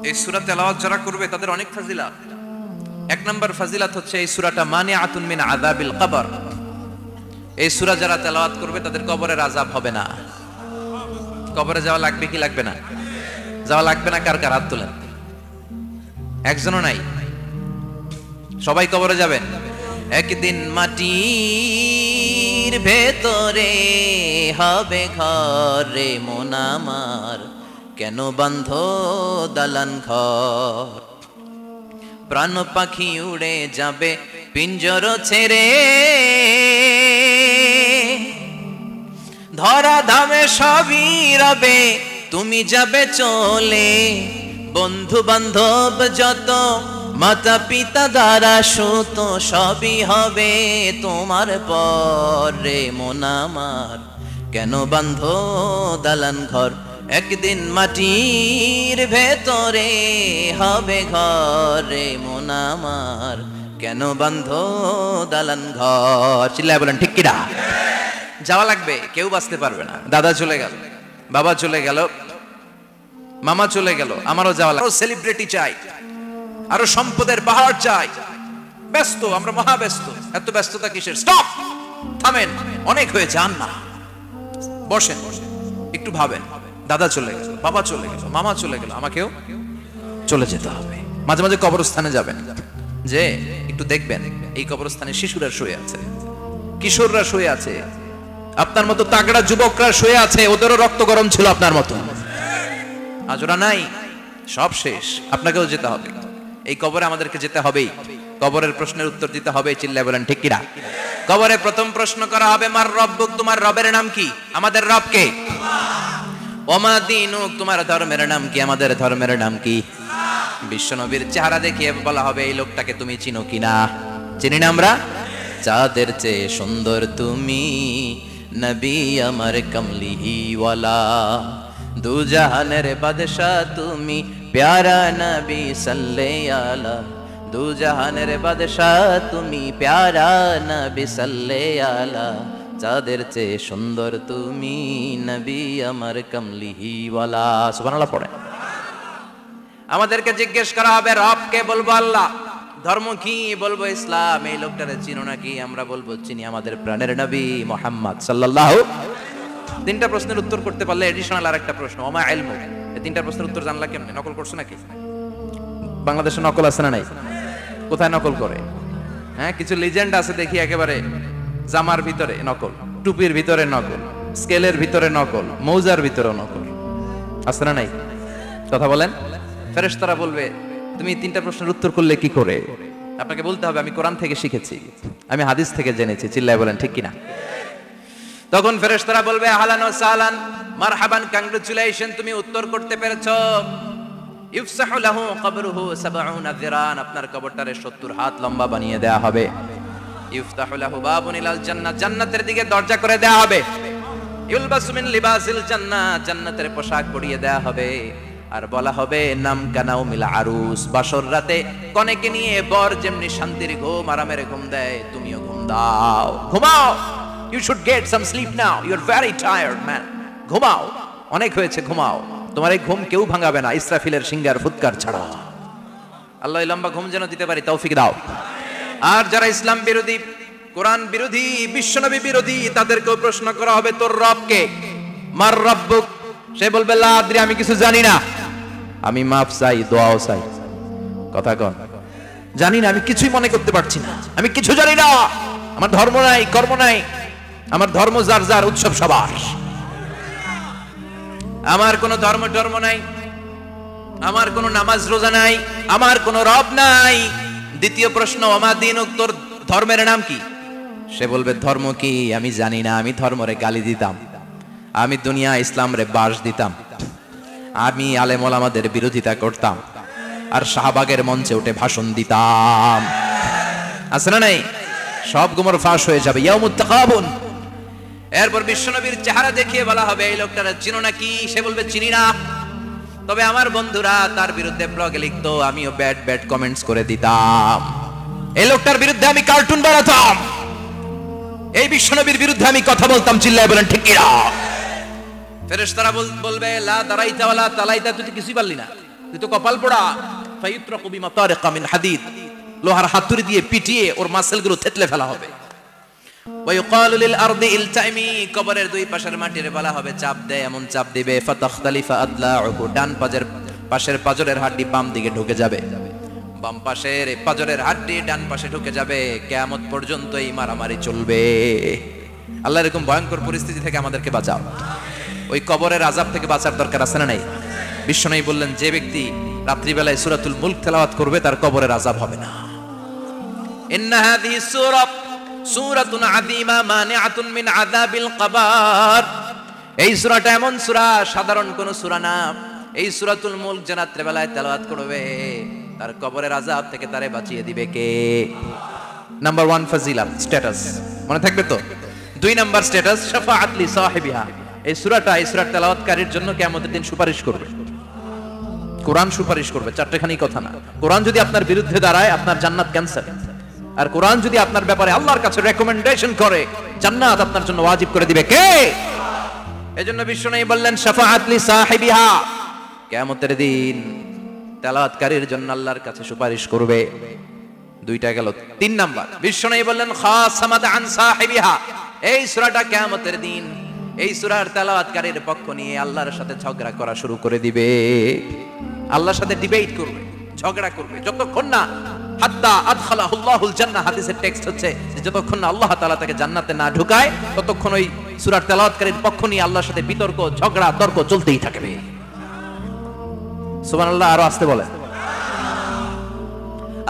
এই সূরা তেলাওয়াত যারা করবে তাদের অনেক ফাজিলাত। এক নাম্বার ফাজিলাত হচ্ছে এই সূরাটা মানিআতুন মিন আযাবিল কবর। এই সূরা যারা তেলাওয়াত করবে তাদের কবরের আযাব হবে না। কবরে যাওয়া লাগবে কি লাগবে না? যাওয়া লাগবে না। কার কার হাত তোলেন? একজনও নাই। সবাই কবরে যাবেন। একদিন মাটির ভেতরে হবে ঘর রে মন আমার, কেন বান্ধ দালান ঘর? প্রাণ পাখি উড়ে যাবে পিঞ্জর ছেড়ে, ধরা ধামে সবই রবে তুমি যাবে চলে। বন্ধু বান্ধব যত মাতা পিতা দ্বারা সুত সবই হবে তোমার পর রে মন আমার, কেন বান্ধ দালান ঘর? একদিন মাটির ভেতরে হবে ঘর রে মন আমার, কেন বান্ধ দালান ঘর? চিল্লায় বলেন ঠিক কিনা? যাওয়া লাগবে, কেউ বাঁচতে পারবে না। দাদা চলে গেল, বাবা চলে গেল, মামা চলে গেল, আমারও যাওয়া লাগবে। আরো সেলিব্রিটি চাই, আরো সম্পদের পাহাড় চাই। ব্যস্ত, আমরা মহা ব্যস্ত। এত ব্যস্ততা কিসের? স্টপ, থামেন, অনেক হয়েছে, আন না, বসেন, একটু ভাবেন। দাদা চলে গেল, বাবা চলে গেল, মামা চলে গেল, আমাকেও চলে যেতে হবে। মাঝে মাঝে কবরস্থানে যাবেন, যে একটু দেখবেন এই কবরস্থানে শিশুরা শুয়ে আছে, কিশোররা শুয়ে আছে, আপনার মতো তাগড়া যুবকরা শুয়ে আছে, ওদেরও রক্ত গরম ছিল আপনার মতো। আজ ওরা নাই, সব শেষ। আপনাকেও যেতে হবে। এই কবরে আমাদেরকে যেতে হবেই। কবরের প্রশ্নের উত্তর দিতে হবে। চিল্লায় বলেন ঠিক কিনা? কবরে প্রথম প্রশ্ন করা হবে, মার রব্বুক, তোমার রবের নাম কি? আমাদের রব কে? ওমা দীনুক, তোমার ধর্মের নাম কি? আমাদের ধর্মের নাম কি? বিশ্বনবীর চেহারা দেখিয়ে বলা হবে, এই লোকটাকে তুমি চিনো কিনা? চিনি না আমরা? চাঁদের চেয়ে সুন্দর তুমি, নবী আমার কমলিহি ওয়ালা, দু জাহানের বাদশাহ তুমি, প্যারা নবী সাল্লাল্লাহু আলা, দু জাহানের বাদশাহ তুমি, প্যারা নবী সাল্লাল্লাহু আলা, চাঁদের চেয়ে সুন্দর তুমি, নবী আমার কমলিহি ওয়ালা। সুবহানাল্লাহ পড়ে। আমাদেরকে জিজ্ঞেস করা হবে, রব কে? বলবো আল্লাহ। ধর্ম কি? বলবো ইসলাম। এই লোকটারে চিনো নাকি? আমরা বলবো চিনি, আমাদের প্রাণের নবী মুহাম্মদ সাল্লাল্লাহু। তিনটা প্রশ্নের উত্তর করতে পারলে এডিশনাল আরেকটা প্রশ্ন, ওমা ইলমু। এই তিনটা প্রশ্নের উত্তর জানলা কেমনে? নকল করছো নাকি? বাংলাদেশে নকল আছে না নাই? কোথায় নকল করে? হ্যাঁ, কিছু লিজেন্ড আছে দেখি, একেবারে জামার ভিতরে নকল, টুপির ভিতরে নকল, স্কেলের ভিতরে নকল, মৌজার ভিতরে নকল। আছে না নাই? কথা বলেন। ফেরেশতারা বলবে, তুমি তিনটা প্রশ্নের উত্তর করলে কি করে? আপনাকে বলতে হবে, আমি কোরআন থেকে শিখেছি, আমি হাদিস থেকে জেনেছি। চিল্লায় বলেন ঠিক কিনা? তখন ফেরেশতারা বলবে, আহলান ওয়া সাহলান, মারহাবান, কংগ্রাচুলেশন, তুমি উত্তর করতে পেরেছো। ইফসাহু লাহু কবরুহু 70 যিরান, আপনার কবরটারে 70 হাত লম্বা বানিয়ে দেয়া হবে। ইফতাহু লাহু বাবুন ইলাল জান্নাহ, জান্নাতের দিকে দরজা করে দেয়া হবে। ইউলবাসু মিন লিবাসিল জান্নাহ, জান্নাতের পোশাক পরিয়ে দেয়া হবে। আর বলা হবে, নাম কানাউ মিল আরুস, বাসর রাতে কনেকে নিয়ে বর যেমনি শান্তির ঘুম, আরামের ঘুম দেয়, তুমিও ঘুম দাও, ঘুমাও। You should get some sleep now. You're very tired, man. ঘুমাও, অনেক হয়েছে, ঘুমাও। তোমার এই ঘুম কেউ ভাঙাবে না, ইসরাফিলের সিঙ্গার ফুৎকার ছাড়া। আল্লাহ এই লম্বা ঘুম যেন দিতে পারি, তৌফিক দাও। আর যারা ইসলাম বিরোধী, কোরআন বিরোধী, বিশ্বনবী বিরোধী, তাদেরকেও প্রশ্ন করা হবে, তোর রব কে? মার রব্বুক। সে বলবে, লা আদ্রি, আমি কিছু জানি না, আমি মাফ চাই, দোয়াও চাই। কথা কন, জানি না, আমি কিছুই মনে করতে পারছি না, আমি কিছু জানি না, আমার ধর্ম নাই, কর্ম নাই, আমার ধর্ম যার যার, উৎসব সবার, আমার কোনো ধর্ম টর্ম নাই, আমার কোনো নামাজ রোজা নাই, আমার কোনো রব নাই। দ্বিতীয় প্রশ্ন, ওমা দীনুক, তোর ধর্মের নাম কি? সে বলবে, ধর্ম কি? আমি জানি না, আমি ধর্মরে গালি দিতাম, আমি দুনিয়া ইসলাম রে বাস দিতাম, আমি আলেম ওলামাদের বিরোধিতা করতাম, আর শাহবাগের মঞ্চে উঠে ভাষণ দিতাম। আছে না নাই? সব গুমর ফাঁস হয়ে যাবে, ইয়াউমুত তাকাবুন। এরপর বিশ্বনবীর চেহারা দেখিয়ে বলা হবে, এই লোকটারা চিনো নাকি? সে বলবে, চিনি না, তবে আমার বন্ধুরা তার বিরুদ্ধে ব্লগে লিখতো, আমিও ব্যাড ব্যাড কমেন্টস করে দিতাম, এই লোকটার বিরুদ্ধে আমি কার্টুন বানাতাম, এই বিশ্বনবীর বিরুদ্ধে আমি কথা বলতাম। চিল্লায় বলেন ঠিক কিনা? ফেরেশতারা বলবে, লা দারাইতা ওয়ালা তালাইতা, তুই কিছুই পারলি না, তুই তো কপাল পোড়া। ফায়ুত্রাকু বিমাতারিকা মিন হাদিদ, লোহার হাতুড়ি দিয়ে পিটিয়ে ওর মাসেলগুলো থেতলে ফেলা হবে। ওয়ায়ুকালু লিল আরদি ইলতাইমি, কবরের দুই পাশের মাটির বলা হবে চাপ দে, এমন চাপ দিবে ফাতাখতালিফা আদলাউহু, ডান পাশের পাজরের হাড্ডি বাম দিকে ঢুকে যাবে, বাম পাশের পাজরের হাড্ডি ডান পাশে ঢুকে যাবে। কিয়ামত পর্যন্ত এই মারামারি চলবে। আল্লাহ এরকম ভয়ঙ্কর পরিস্থিতি থেকে আমাদেরকে বাঁচাও। ওই কবরের আযাব থেকে বাঁচার দরকার আছে না নাই? বিশ্বনবী বললেন, যে ব্যক্তি রাত্রিবেলায় সূরাতুল মুলক তেলাওয়াত করবে তার কবরের আযাব হবে না। ইন্না হাযিহি সূরাতুন আযীমা মানিআতুন মিন আযাবিল কবর। এই সূরাটা এমন সূরা, সাধারণ কোন সূরা না। এই সূরাতুল মুলক যে রাত্রিবেলায় তেলাওয়াত করবে তার কবরের আযাব থেকে তারে বাঁচিয়ে দিবে কে? নাম্বার 1 ফাজিলাত, স্ট্যাটাস মনে থাকবে তো। 2 নাম্বার স্ট্যাটাস শাফাআত লি সাহিবিহা। এই সূরাটা, এই সূরার তেলাওয়াতকারীর জন্য কিয়ামতের দিন সুপারিশ করবে। কোরআন সুপারিশ করবে, চারটেখানি কথা না। কোরআন যদি আপনার বিরুদ্ধে দাঁড়ায় আপনার জান্নাত ক্যান্সেল, আর কোরআন যদি আপনার ব্যাপারে আল্লাহর কাছে রেকমেন্ডেশন করে জান্নাত আপনার জন্য ওয়াজিব করে দিবে কে? এজন্য বিশ্বনবী বললেন শাফাআত লি সাহিবিহা, কিয়ামতের দিন তেলাওয়াতকারীর জন্য আল্লাহর কাছে সুপারিশ করবে। 2টা গেল। 3 নাম্বার বিশ্বনবী বললেন খাসামাত আন সাহিবিহা। এই সূরাটা কিয়ামতের দিন এই সূরার তেলাওয়াতকারীর পক্ষ নিয়ে আল্লাহর সাথে ঝগড়া করা শুরু করে দিবে। আল্লাহর সাথে ডিবেট করবে, ঝগড়া করবে, যতক্ষণ না হাত্তা আদখালাহুল্লাহুল জান্নাহ। হাদিসের টেক্সট হচ্ছে যে যতক্ষণ না আল্লাহ তাআলা তাকে জান্নাতে না ঢুকায় ততক্ষণ ওই সূরার তেলাওয়াতকারীর পক্ষ নিয়ে আল্লাহর সাথে বিতর্ক, ঝগড়া, তর্ক চলতেই থাকবে। সুবহানাল্লাহ, আরো আসতে বলেন।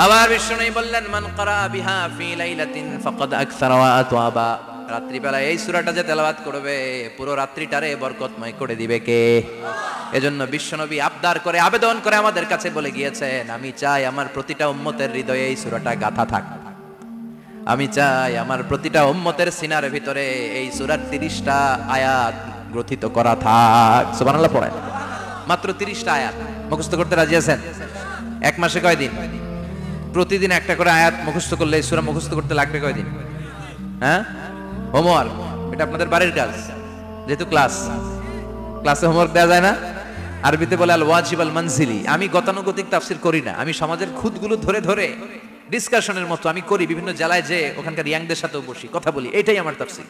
আবার বিশ্বনবী বললেন মান ক্বারা বিহা ফি লাইলাতিন ফাকাদ আকসারা ওয়া আতওয়াবা। রাত্রিবেলা এই সূরাটা যে তেলাওয়াত করবে পুরো রাত্রিটারে বরকতময় করে দিবে কে? এজন্য বিশ্বনবী আবদার করে, আবেদন করে আমাদের কাছে বলে গিয়েছেন, আমি চাই আমার প্রতিটা উম্মতের হৃদয়ে এই সূরাটা গাঁথা থাক। আমি চাই আমার প্রতিটা উম্মতের সিনার ভিতরে এই সূরার 30টা আয়াত গ্রথিত করা থাক। সুবহানাল্লাহ পড়েন। মাত্র 30টা আয়াত মুখস্থ করতে রাজি আছেন? 1 মাসে কয়দিন? প্রতিদিন একটা করে আয়াত মুখস্থ করলে এই সূরা মুখস্থ করতে লাগবে কয়দিন? হ্যাঁ, হোমওয়ার্ক। এটা আপনাদের বাড়ির কাজ, যেহেতু ক্লাসে হোমওয়ার্ক দেওয়া যায় না। আরবিতে বলে আল ওয়াজিব আল মানজিলি। আমি গতানুগতিক তাফসীর করি না, আমি সমাজের খুঁতগুলো ধরে ধরে ডিসকাশনের মতো আমি করি। বিভিন্ন জেলায় যে ওখানকার ইয়াংদের সাথেও বসি, কথা বলি। এটাই আমার তাফসীর,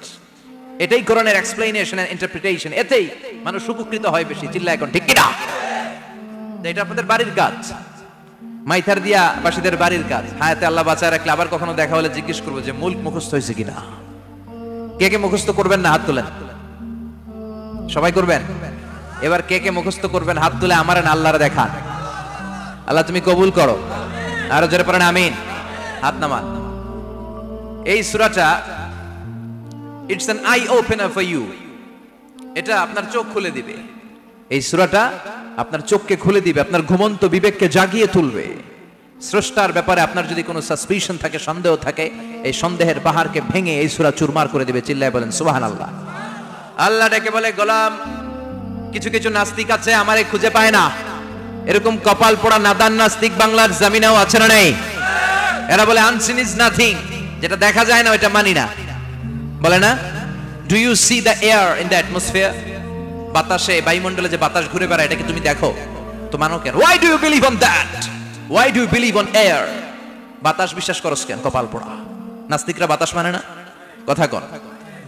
এটাই কোরআনের এক্সপ্লেনেশন এন্ড ইন্টারপ্রিটেশন। এতেই মানুষ উপকৃত হয় বেশি। চিল্লা এখন ঠিক কিনা? এটা আপনাদের বাড়ির কাজ, মাইথার দিয়া বাসীদের বাড়ির কাজ। হায়াতে আল্লাহ বাঁচায় রাখলে আবার কখনো দেখা হলে জিজ্ঞেস করবো যে মুলক মুখস্থ হয়েছে কিনা। কে কে মুখস্থ করবেন না হাত তুলেন। সবাই করবেন। এবার কে কে মুখস্থ করবেন হাত তুলে আমার আল্লাহরে দেখান। আল্লাহ তুমি কবুল করো। আরো জোরে পড়েন আমিন। হাত নামান। এই সূরাটা it's an eye opener for you. এটা আপনার চোখ খুলে দিবে। এই সূরাটা আপনার চোখকে খুলে দিবে, আপনার ঘুমন্ত বিবেককে জাগিয়ে তুলবে। স্রষ্টার ব্যাপারে আপনার যদি কোনো সাসপিশন থাকে, সন্দেহ থাকে, এই সন্দেহের পাহাড়কে ভেঙে এই সূরা চুরমার করে দিবে। চিল্লায় বলেন সুবহানাল্লাহ। আল্লাহ ডেকে বলে, গোলাম কিছু কিছু নাস্তিক আছে আমারে খুঁজে পায় না। এরকম কপাল পোড়া নাদান নাস্তিক বাংলার জমিনেও আছে না নেই? এরা বলে আনসিন ইজ নাথিং, যেটা দেখা যায় না ওটা মানি না। বলে না, do you see the air in the atmosphere? বাতাসে, বায়ুমণ্ডলে যে বাতাস ঘুরে বেড়ায় এটাকে তুমি দেখো, তো মানো কেন? Why do you believe on that? Why do you believe on air? বাতাস বিশ্বাস করছ কেন? কপাল পোড়া নাস্তিকরা বাতাস মানে না। কথা কন।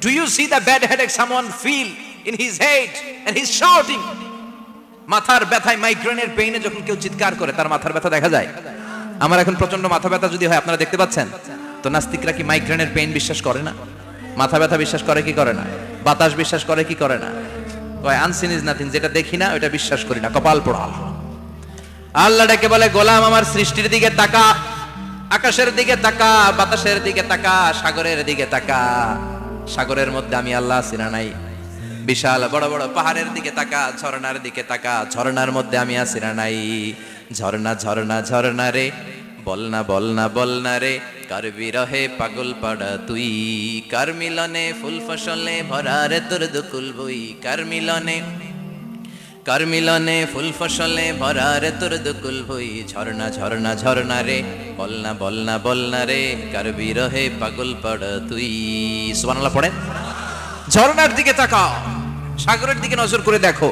Do you see the bad headache someone feel in his head and he is shouting? মাথার ব্যথায়, মাইগ্রেনের পেইনে যখন কেউ চিৎকার করে তার মাথার ব্যথা দেখা যায়। আমার এখন প্রচন্ড মাথা ব্যথা যদি হয়, আপনারা দেখতে পাচ্ছেন তো। নাস্তিকরা কি মাইগ্রেনের পেইন বিশ্বাস করে না? মাথা ব্যথা বিশ্বাস করে কি করে না? বাতাস বিশ্বাস করে কি করে না? কয় আনসিন ইজ নাথিং, যেটা দেখি না ওটা বিশ্বাস করি না। কপাল পোড়া। আল্লাহ ডেকে বলে, গোলাম আমার সৃষ্টির দিকে তাকা, আকাশের দিকে তাকা, বাতাসের দিকে তাকা, সাগরের দিকে তাকা। সাগরের মধ্যে আমি আল্লাহ আছি না নাই? বিশাল বড় বড় পাহাড়ের দিকে তাকা, ঝর্ণার দিকে তাকা, ঝর্ণার মধ্যে আমি আছি না নাই? ঝর্ণা ঝর্ণা ঝর্ণা রে, বলনা বলনা বলনা রে, কার বিরহে পাগল পাড়া তুই, কার মিলনে ফুল ফসলে ভরা রে তোর দুকুল বই, কার মিলনে ফুল ফসলে ভরা রে তোর দুকুল বই। ঝর্ণা ঝর্ণা ঝর্ণা রে, বলনা বলনা বলনা রে, কার বিরহে পাগল পাড়া তুই। সুবহানাল্লাহ পড়েন। ঝর্ণার দিকে তাকাও, সাগরের দিকে নজর করে দেখো,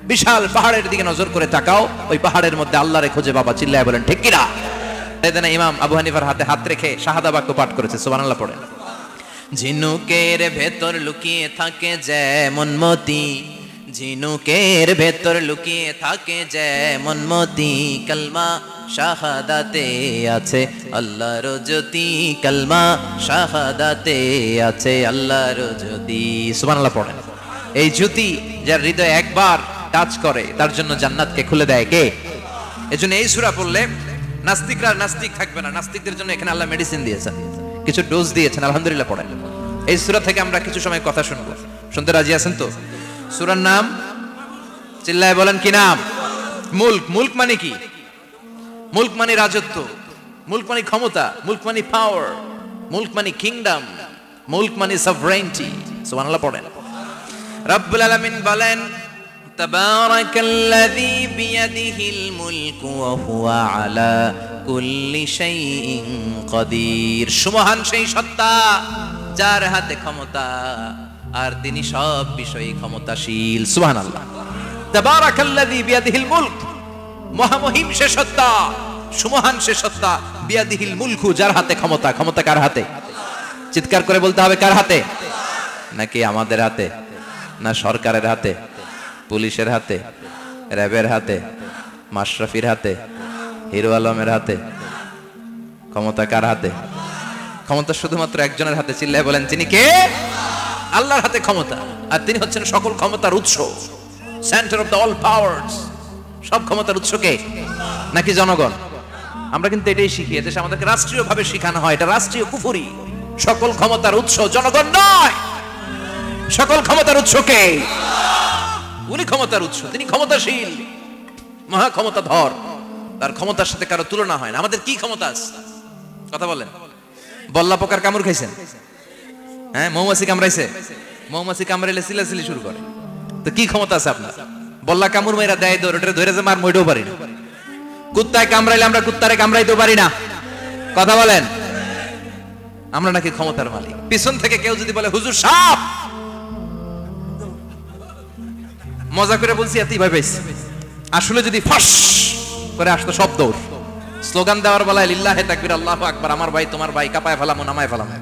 বিশাল পাহাড়ের দিকে নজর করে তাকাও, ওই পাহাড়ের মধ্যে আল্লাহরে খুঁজে বাবা, চিল্লায় বলেন ঠিক কিনা? এদিন ইমাম আবু হানিফার হাতে হাত রেখে শাহাদা বাক্য পাঠ করেছে, সুবহানাল্লাহ পড়েন। ঝিনুকের ভেতর লুকিয়ে থাকে যেমন মতি, ঝিনুকের ভেতর লুকিয়ে থাকে যেমন মতি, কালমা শাহাদাতে আছে আল্লাহর জ্যোতি, কালমা শাহাদাতে আছে আল্লাহর জ্যোতি, সুবহানাল্লাহ পড়েন। এই জ্যোতি যার হৃদয়ে একবার টাচ করে তার জন্য জান্নাতকে খুলে দেয় কে? এজন্য এই সূরা পড়লে নাস্তিকরা নাস্তিক থাকবে না। নাস্তিকদের জন্য এখানে আল্লাহ মেডিসিন দিয়েছেন, কিছু ডোজ দিয়েছেন, আলহামদুলিল্লাহ পড়েন। এই সূরা থেকে আমরা কিছু সময় কথা শুনবো, শুনতে রাজি আছেন তো? সূরার নাম চিল্লায় বলেন কি নাম? মুলক। মুলক মানে কি? মুলক মানে রাজত্ব, মুলক মানে ক্ষমতা, মুলক মানে পাওয়ার, মুলক মানে কিংডম, মুলক মানে সভরেইনটি। সুবহানাল্লাহ পড়েন। রব্বুল আলামিন বলেন তাবারাকাল্লাযী বিয়াদিহিল মুলকু ওয়া হুয়া আলা কুল্লি শাইইন কাদির, সুমহান সেই সত্তা যার হাতে ক্ষমতা আর তিনি সব বিষয়ে ক্ষমতাশীল। সুবহানাল্লাহ। তাবারাকাল্লাযী বিয়াদিহিল মুলক, মহামহিম সে সত্তা, সুমহান সে সত্তা, বিয়াদিহিল মুলকু, যার হাতে ক্ষমতা। ক্ষমতা কার হাতে? চিৎকার করে বলতে হবে, কার হাতে? নাকি আমাদের হাতে, না সরকারের হাতে, পুলিশের হাতে, র্যাবের হাতে, মাশরাফির হাতে, হিরো আলমের হাতে? ক্ষমতা কার হাতে? ক্ষমতা শুধুমাত্র একজনের হাতে, চিল্লায় বলেন তিনি কে? আল্লাহর হাতে ক্ষমতা, আর তিনি হচ্ছেন সকল ক্ষমতার উৎস, centre of the all powers. সব ক্ষমতার উৎস কে? নাকি জনগণ? আমরা কিন্তু এটাই শিখি, এদেশে আমাদেরকে রাষ্ট্রীয়ভাবে শেখানো হয়, এটা রাষ্ট্রীয় কুফরি। সকল ক্ষমতার উৎস জনগণ নয়, সকল ক্ষমতার উৎস কে? উনি ক্ষমতার উৎস, তিনি ক্ষমতাশীল, মহা ক্ষমতাধর, তার ক্ষমতার সাথে কারো তুলনা হয় না। আমাদের কি ক্ষমতা আছে? কথা বলেন। বল্লা পোকার কামড় খাইছেন? হ্যাঁ, মৌমাছি কামড়াইছে? মৌমাছি কামড়াইলে চিল্লাচিল্লি শুরু করে, তো কি ক্ষমতা আছে আপনার? বল্লা কামড় মেয়েরা দেয় দৌড়, ওটা ধরে যে মার মইটাও পারি না। কুত্তায় কামড়াইলে আমরা কুত্তারে কামড়াইতেও পারি না। কথা বলেন। আমরা নাকি ক্ষমতার মালিক। পিছন থেকে কেউ যদি বলে হুজুর সাপ, মজা করে বলছি, এতই ভয় পাইছি। আসলে যদি ফাঁস করে আসতো সব দৌড়। স্লোগান দেওয়ার বেলায় লিল্লাহে তাকবীর, আল্লাহু আকবার, আমার ভাই তোমার ভাই, কাপায় ফেলামো নামায় ফেলামো।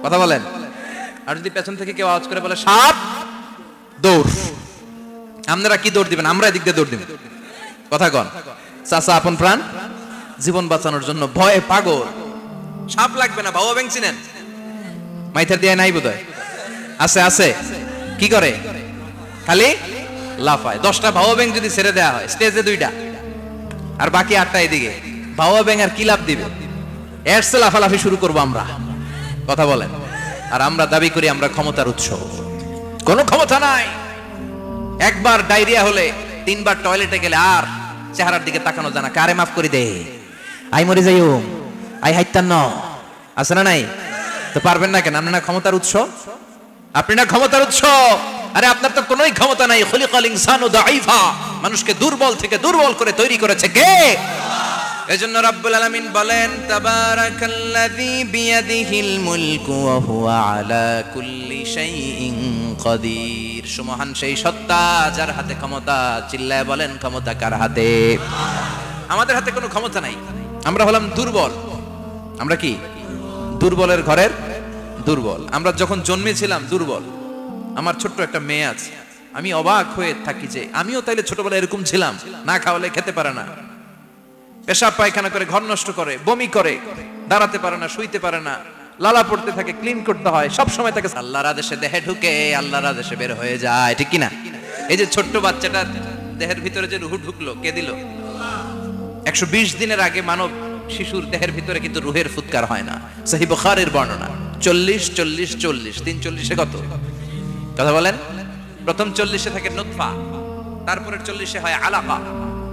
কথা বলেন। আর যদি পেছন থেকে কেউ আওয়াজ করে বলে সাপ, দৌড়। আপনারা কি দৌড় দিবেন? আমরা এদিক দিয়ে দৌড় দিব। কথা কন। চাচা আপন প্রাণ জীবন বাঁচানোর জন্য ভয়ে পাগল। সাপ লাগবে না, বাবা ব্যাং চিনেন? মাইথার দিয়ে নাই বোধহয়, আছে আছে। কি করে? খালি লাফায়। 10টা ভাও ব্যাং যদি ছেড়ে দেওয়া হয়, স্টেজে 2টা আর বাকি 8টা এদিকে, ভাও ব্যাং আর কি লাভ দিবে? এর চেয়ে লাফালাফি শুরু করবো আমরা। কথা বলেন। আর আমরা দাবি করি আমরা ক্ষমতার উৎস। কোনো ক্ষমতা নাই। একবার ডায়রিয়া হলে 3বার টয়লেটে গেলে আর চেহারার দিকে তাকানো যায় না। কারে মাফ করে দে, আই মরে যাইও, আই হাইতান ন, আছে না নাই? তো পারবেন না কেন? আপনি না ক্ষমতার উৎস, আপনি না ক্ষমতার উৎস। আরে আপনার তো কোনোই ক্ষমতা নাই। খুলিকাল ইনসানু দাঈফা, মানুষকে দুর্বল থেকে দুর্বল করে তৈরি করেছে কে? এজন্য রব্বুল আলামিন বলেন তাবারাকাল্লাযী বিয়াদিহিল মুলকু ওয়া হুয়া আলা কুল্লি শাইইন কাদির, সুমহান সেই সত্তা যার হাতে ক্ষমতা। চিল্লায় বলেন ক্ষমতা কার হাতে? আমাদের হাতে কোনো ক্ষমতা নাই। আমরা হলাম দুর্বল। আমরা কি? দুর্বলের ঘরের দুর্বল। আমরা যখন জন্মেছিলাম দুর্বল। আমার ছোট্ট একটা মেয়ে আছে, আমি অবাক হয়ে থাকি যে আমিও তাইলে ছোটবেলায় এরকম ছিলাম। না খাওয়ালে খেতে পারে না, পেশাব পায়খানা করে, ঘর নষ্ট করে, বমি করে, দাঁড়াতে পারে না, শুইতে পারে না, লালা পড়তে থাকে, ক্লিন করতে হয়, সব সময় তাকে আল্লাহর আদেশে দেহে ঢুকে, আল্লাহর আদেশে বের হয়ে যায়, ঠিক কি না? এই যে ছোট্ট বাচ্চাটার দেহের ভিতরে যে রুহ ঢুকলো, কে দিল? 120 দিনের আগে মানব শিশুর দেহের ভিতরে কিন্তু রুহের ফুৎকার হয় না। সহিহ বুখারীর বর্ণনা। 40 40 40, 3 40-এ কত? কথা বলেন। প্রথম 40-এ থাকে নুতফা, তারপরের 40-এ হয় আলাকা,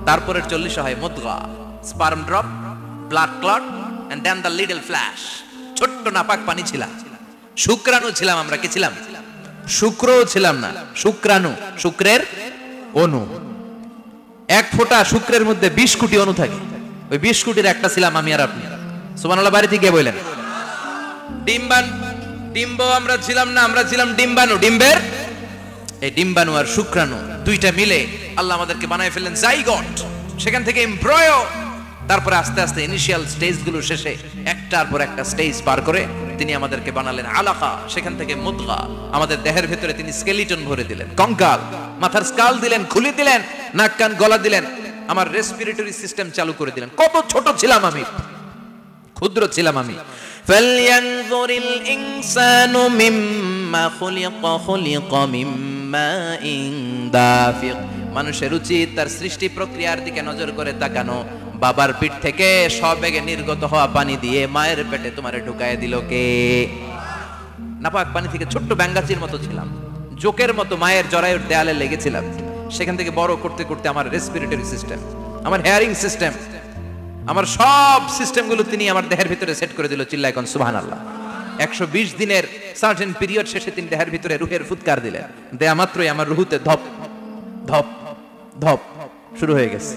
তারপরের 40-এ হয় মুদগা, sperm drop, blood clot, and then the little flesh. ছোট্ট নাপাক পানি ছিলাম, শুক্রাণু ছিলাম আমরা। কি ছিলাম? শুক্রও ছিলাম না, শুক্রাণু, শুক্রের অণু। এক ফোঁটা শুক্রের মধ্যে 20 কোটি অণু থাকে। ওই 20 কোটির একটা ছিলাম আমি আর আপনি। সুবহানাল্লাহ। বাড়িতে গিয়ে বললেন ডিম্ব আমরা ছিলাম না, আমরা ছিলাম ডিম্বাণু। ডিম্বের এই ডিম্বাণু আর শুক্রাণু দুইটা মিলে আল্লাহ আমাদেরকে বানায় ফেললেন জাইগট, সেখান থেকে এমব্রয়ো, তারপরে আস্তে আস্তে ইনিশিয়াল স্টেজগুলো শেষে একটার পর একটা স্টেজ পার করে তিনি আমাদেরকে বানালেন আলাকা, সেখান থেকে মুদগা, আমাদের দেহের ভেতরে তিনি স্কেলিটন ভরে দিলেন, কঙ্কাল, মাথার স্কাল দিলেন, খুলি দিলেন, নাক কান গলা দিলেন, আমার রেসপিরেটরি সিস্টেম চালু করে দিলেন। কত ছোট ছিলাম আমি, ক্ষুদ্র ছিলাম আমি। ফালয়ানজুরিল ইনসানু মিম্মা খুলিকা, খুলিকা মিম্মাইন দাফিক। মানুষের উচিত তার সৃষ্টি প্রক্রিয়ার দিকে নজর করে তাকানো। বাবার পিঠ থেকে সবেগে নির্গত হওয়া পানি দিয়ে মায়ের পেটে তোমারে ঢুকায় দিল কে? নাপাক পানি থেকে ছোট্ট ব্যাঙ্গাচির মতো ছিলাম, জোকের মতো মায়ের জরায়ুর দেয়ালে লেগেছিলাম। সেখান থেকে বড় করতে করতে আমার রেসপিরেটরি সিস্টেম, আমার হেয়ারিং সিস্টেম, আমার সব সিস্টেমগুলো তিনি আমার দেহের ভিতরে সেট করে দিল। চিল্লায় কোন সুবহানাল্লাহ। 120 দিনের সার্টেন পিরিয়ড শেষে তিনি দেহের ভিতরে রুহের ফুৎকার দিলেন। দেয়া মাত্রই আমার রুহুতে ধপ ধপ ধপ শুরু হয়ে গেছে।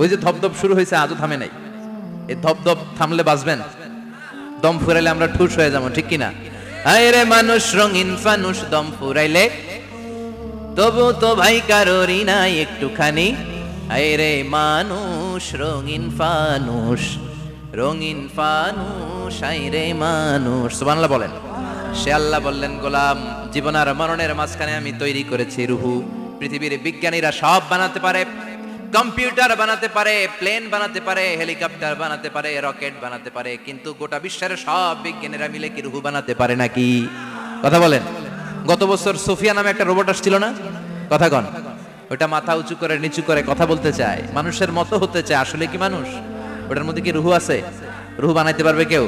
ওই যে ধপ ধপ শুরু হয়েছে আজও থামে নাই। এই ধপ ধপ থামলে বাঁচবেন, দম ফুরাইলে আমরা ঠুস হয়ে যাবো, ঠিক কিনা? হায় রে মানুষ রঙিন ফানুষ, দম ফুরাইলে তবু তো ভাই কারোরই নাই একটুখানি। হায় রে মানুষ রঙিন ফানুষ, রঙিন ফানুষ, হায় রে মানুষ। সুবহানাল্লাহ বলেন। সে আল্লাহ বললেন, গোলাম, জীবন আর মরণের মাঝখানে আমি তৈরি করেছি রুহু। পৃথিবীর বিজ্ঞানীরা সব বানাতে পারে, কম্পিউটার বানাতে পারে, প্লেন বানাতে পারে, হেলিকপ্টার বানাতে পারে, রকেট বানাতে পারে, কিন্তু গোটা বিশ্বের সব বিজ্ঞানীরা মিলে কি রুহু বানাতে পারে নাকি? কথা বলেন। গত বছর সোফিয়া নামে একটা রোবট আসছিল না? কথা কন। ওটা মাথা উঁচু করে নিচু করে কথা বলতে চায়, মানুষের মতো হতে চায়। আসলে কি মানুষ? ওটার মধ্যে কি রুহু আছে? রুহু বানাইতে পারবে কেউ?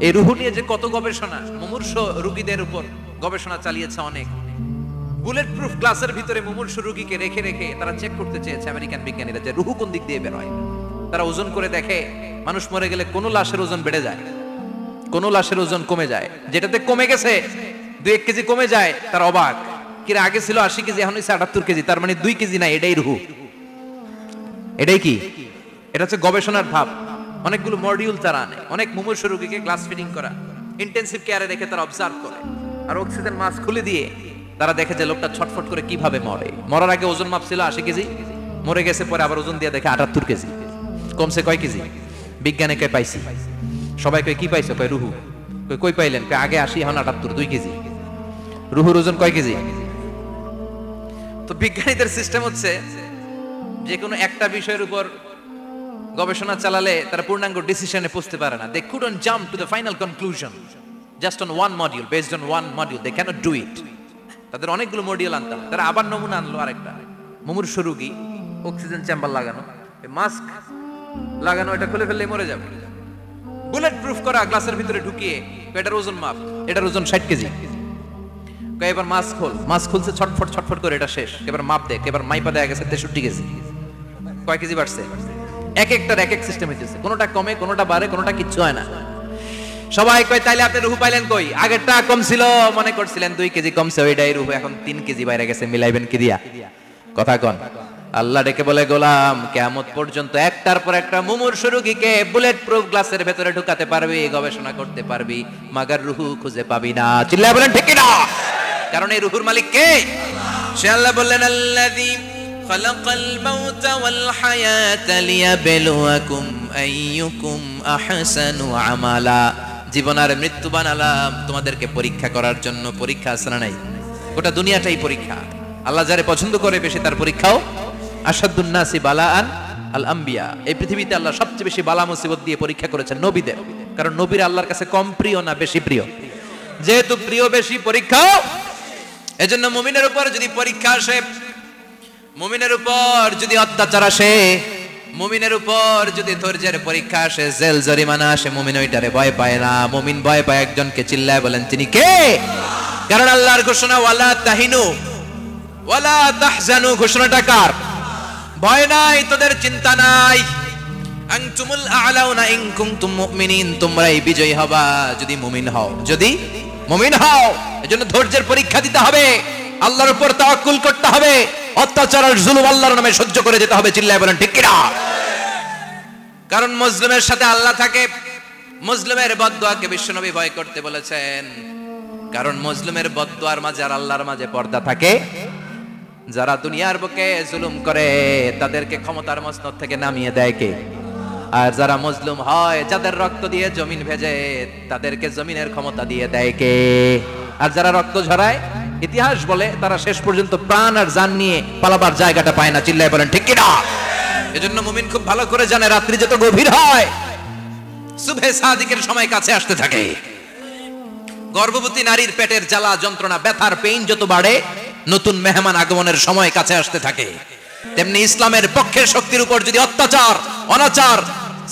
এই রুহু নিয়ে যে কত গবেষণা, মুমূর্ষ রোগীদের উপর গবেষণা চালিয়েছে অনেক। বুলেট প্রুফ গ্লাসের ভিতরে মুমূর্ষ রোগীকে রেখে রেখে তারা চেক করতে চেয়েছে আমেরিকান বিজ্ঞানীরা যে রুহু কোন দিক দিয়ে বের হয়। তারা ওজন করে দেখে, মানুষ মরে গেলে কোন লাশের ওজন বেড়ে যায়, কোন লাশের ওজন কমে যায়। যেটাতে কমে গেছে 2-1 কেজি কমে যায়, তার অবাক। কি আগে ছিল 80 কেজি, এখন হচ্ছে 78 কেজি, তার মানে 2 কেজি না, এটাই রুহু। এটাই কি? এটা হচ্ছে গবেষণার ধাপ। অনেকগুলো মডিউল তারা আনে, অনেক মুমূর্ষ রোগীকে গ্লাস ফিটিং করা, ইন্টেনসিভ কেয়ারে রেখে তারা অবজার্ভ করে, আর অক্সিজেন মাস্ক খুলে দিয়ে তারা দেখে যে লোকটা ছটফট করে কিভাবে মরে। মরার আগে ওজন মাপছিল 80 কেজি, মরে গেছে পরে আবার ওজন দিয়ে দেখে 78 কেজি। কমছে কয় কেজি? বিজ্ঞানে কয় পাইছি, সবাই কয় কি পাইছো? কয় রুহু। কই পাইলেন? কয় আগে 80 এখন 78, 2 কেজি। রুহুর ওজন কয় কেজি? তো বিজ্ঞানীদের সিস্টেম হচ্ছে যে কোনো একটা বিষয়ের উপর গবেষণা চালালে তারা পূর্ণাঙ্গ ডিসিশনে পৌঁছতে পারে না। They couldn't jump to the final conclusion just on one module, based on one module. They cannot do it. তাদের অনেকগুলো মডিউল আনতে হবে। তারা আবার নমুনা আনলো আরেকটা, মুমূর্ষ রোগী, অক্সিজেন চেম্বার লাগানো, মাস্ক লাগানো, এটা খুলে ফেললে মরে যাবে। বুলেট প্রুফ করা গ্লাসের ভিতরে ঢুকিয়ে এটার ওজন মাপ, এটার ওজন 60 কেজি। এবার মাস্ক খোল, মাস্ক খুলছে ছটফট ছটফট করে, এটা শেষ। এবার মাপ দেখ, এবার মাইপা দেয়া গেছে 63 কেজি। কয় কেজি বাড়ছে? এক একটার এক এক সিস্টেম হইতেছে, কোনোটা কমে, কোনোটা বাড়ে, কোনোটা কিচ্ছু হয় না। সবাই কয় তাইলে আপনি রুহু পাইলেন কই? আগেরটা কম ছিল, মনে করছিলেন 2 কেজি কমছে, ওইটাই রুহু, এখন 3 কেজি বাইরে গেছে, মিলাইবেন কি দিয়া? কথা কন। আল্লাহ ডেকে বলে, গোলাম, কিয়ামত পর্যন্ত একটার পর একটা মুমূর্ষ রোগীকে বুলেট প্রুফ গ্লাসের ভেতরে ঢুকাতে পারবি, গবেষণা করতে পারবি, মাগার রুহু খুঁজে পাবি না। চিল্লায় বলেন ঠিক কিনা? কারণ এই রুহুর মালিক কে? সে আল্লাহ বললেন, আল্লাযী খালাকাল মাউতা ওয়াল হায়াতা লিয়াবলুয়াকুম আইয়ুকুম আহসানু আমালা। জীবন আর মৃত্যু বানালাম তোমাদেরকে পরীক্ষা করার জন্য। পরীক্ষা আছে না নাই? গোটা দুনিয়াটাই পরীক্ষা। আল্লাহ যারে পছন্দ করে বেশি তার পরীক্ষাও। আশাদ্দুন নাসি বালাআন আল আম্বিয়া। এই পৃথিবীতে আল্লাহ সবচেয়ে বেশি বালা মুসিবত দিয়ে পরীক্ষা করেছেন নবীদের। কারণ নবীরা আল্লাহর কাছে কম প্রিয় না বেশি প্রিয়? যেহেতু প্রিয় বেশি, পরীক্ষাও। এজন্য মুমিনের উপর যদি পরীক্ষা আসে, মুমিনের উপর যদি অত্যাচার আসে, মুমিনের উপর যদি ধৈর্যের পরীক্ষা আসে, জেল জরিমানা আসে, মুমিন ওইটারে ভয় পায় না। মুমিন ভয় পায় একজনকে। চিল্লায় বলেন তিনি কে? কারণ আল্লাহর ঘোষণা, ওয়ালা তাহিনু ওয়ালা তাহজানু। ঘোষণাটা কার? ভয় নাই, তোদের চিন্তা নাই। আনতুমুল আ'লাউনা ইন কুনতুম মুমিনিন। তোমরাই বিজয়ী হবা যদি মুমিন হও, যদি মুমিন হও। এজন্য ধৈর্যের পরীক্ষা দিতে হবে, আল্লাহর উপর তাওয়াক্কুল করতে হবে, অত্যাচার আর জুলুম আল্লাহর নামে সহ্য করে যেতে হবে। চিল্লায় বলেন ঠিক কিনা? কারণ মুসলিমের সাথে আল্লাহ থাকে। মুসলিমের বদদুয়াকে বিশ্বনবী ভয় করতে বলেছেন, কারণ মুসলিমের বদদুয়ার মাঝে আর আল্লাহর মাঝে পর্দা থাকে যারা দুনিয়ার বুকে জুলুম করে তাদেরকে ক্ষমতার মসনদ থেকে নামিয়ে দেয় কে? আর যারা মজলুম হয়, যাদের রক্ত দিয়ে জমিন ভেজে, তাদেরকে জমিনের ক্ষমতা দিয়ে দেয় কে? আর যারা রক্ত ঝরায়, ইতিহাস বলে তারা শেষ পর্যন্ত প্রাণ আর জান নিয়ে পালাবার জায়গাটা পায় না। চিল্লায় বলেন ঠিক কিনা? এজন্য মুমিন খুব ভালো করে জানে রাত্রি যত গভীর হয় সুবহে সাদিকের সময় কাছে আসতে থাকে। গর্ভবতী নারীর পেটের জ্বালা যন্ত্রণা ব্যথার পেইন যত বাড়ে নতুন মেহমান আগমনের সময় কাছে আসতে থাকে। তেমনি ইসলামের পক্ষের শক্তির উপর যদি অত্যাচার অনাচার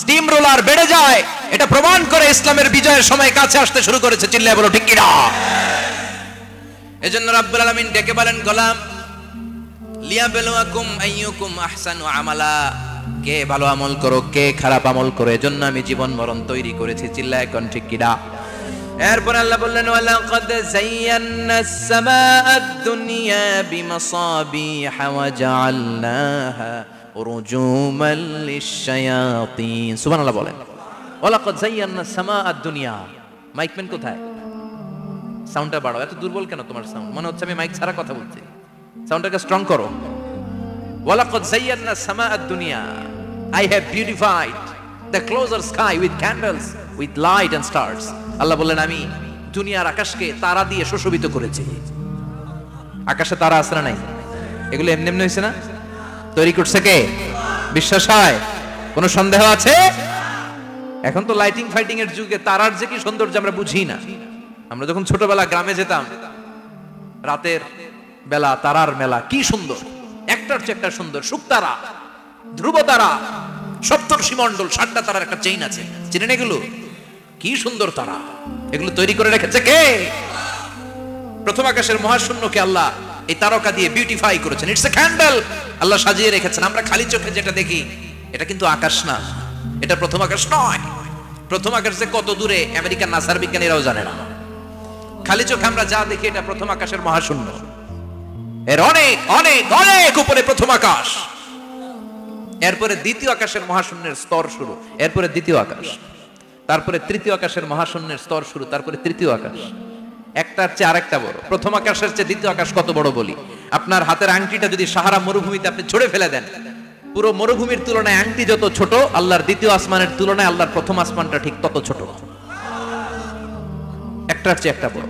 স্টিম রোলার বেড়ে যায়, এটা প্রমাণ করে ইসলামের বিজয়ের সময় কাছে আসতে শুরু করেছে। চিল্লায় বলো ঠিক কিনা? এজন্য রাব্বুল আলামিন ডেকে বলেন, গোলাম লিয়াবলুয়াকুম আইয়ুকুম আহসানু আমালা, কে ভালো আমল করো কে খারাপ আমল করে, এজন্য আমি জীবন মরণ তৈরি করেছি। চিল্লায় কোন ঠিক কিনা? এরপর আল্লাহ বললেন, ওয়ালাকাদ যায়্যানাস সামাআদ দুনিয়া বিমাসাবিহা ওয়া জাআলনাহা রুজুমান লিশ-শায়াতিন। সুবহানাল্লাহ বলেন। ওয়ালাকাদ যায়্যানাস সামাআদ দুনিয়া। মাইকম্যান কোথায়? সাউন্ডটা বাড়াও। এত দুর্বল কেন তোমার সাউন্ড? মনে হচ্ছে আমি মাইক ছাড়া কথা বলছি। সাউন্ডটাকে স্ট্রং করো। ওয়ালাকাদ যায়্যানাস সামাআদ দুনিয়া, I have beautified the closer sky with candles, with light and stars. আল্লাহ বললেন, আমি দুনিয়ার আকাশকে তারা দিয়ে সুশোভিত করেছি। আকাশে তারা আছে না নাই? এগুলো এমনি এমনি হয়েছে না? তৈরি করছে কে? বিশ্বাস হয়? কোনো সন্দেহ আছে? এখন তো লাইটিং ফাইটিং এর যুগে তারার যে কি সৌন্দর্য আমরা বুঝি না। আমরা যখন ছোটবেলা গ্রামে যেতাম, রাতের বেলা তারার মেলা, কি সুন্দর, একটার চেয়ে একটা সুন্দর। শুকতারা, ধ্রুব তারা, সপ্তর্ষি মণ্ডল, 7টা তারার একটা চেইন আছে, চিনেন এগুলো? কি সুন্দর তারা! এগুলো তৈরি করে রেখেছে কে? প্রথম আকাশের মহাশূন্যকে আল্লাহ এই তারকা দিয়ে বিউটিফাই করেছেন। It's a candle. আল্লাহ সাজিয়ে রেখেছেন। আমরা খালি চোখে যেটা দেখি এটা কিন্তু আকাশ না, এটা প্রথম আকাশ নয়। প্রথম আকাশ যে কত দূরে আমেরিকার নাসার বিজ্ঞানীরাও জানে না। খালি চোখে আমরা যা দেখি এটা প্রথম আকাশের মহাশূন্য। এর অনেক অনেক অনেক উপরে প্রথম আকাশ। এরপরে দ্বিতীয় আকাশের মহাশূন্যের স্তর শুরু, এরপরে দ্বিতীয় আকাশ, তারপরে তৃতীয় আকাশের মহাশূন্যের স্তর শুরু, তারপরে তৃতীয় আকাশ। একটার চেয়ে আরেকটা বড়। প্রথম আকাশের চেয়ে দ্বিতীয় আকাশ কত বড় বলি? আপনার হাতের আংটিটা যদি সাহারা মরুভূমিতে আপনি ছুঁড়ে ফেলে দেন, পুরো মরুভূমির তুলনায় আংটি যত ছোট, আল্লাহর দ্বিতীয় আসমানের তুলনায় আল্লাহর প্রথম আসমানটা ঠিক তত ছোট। একটার চেয়ে একটা বড়,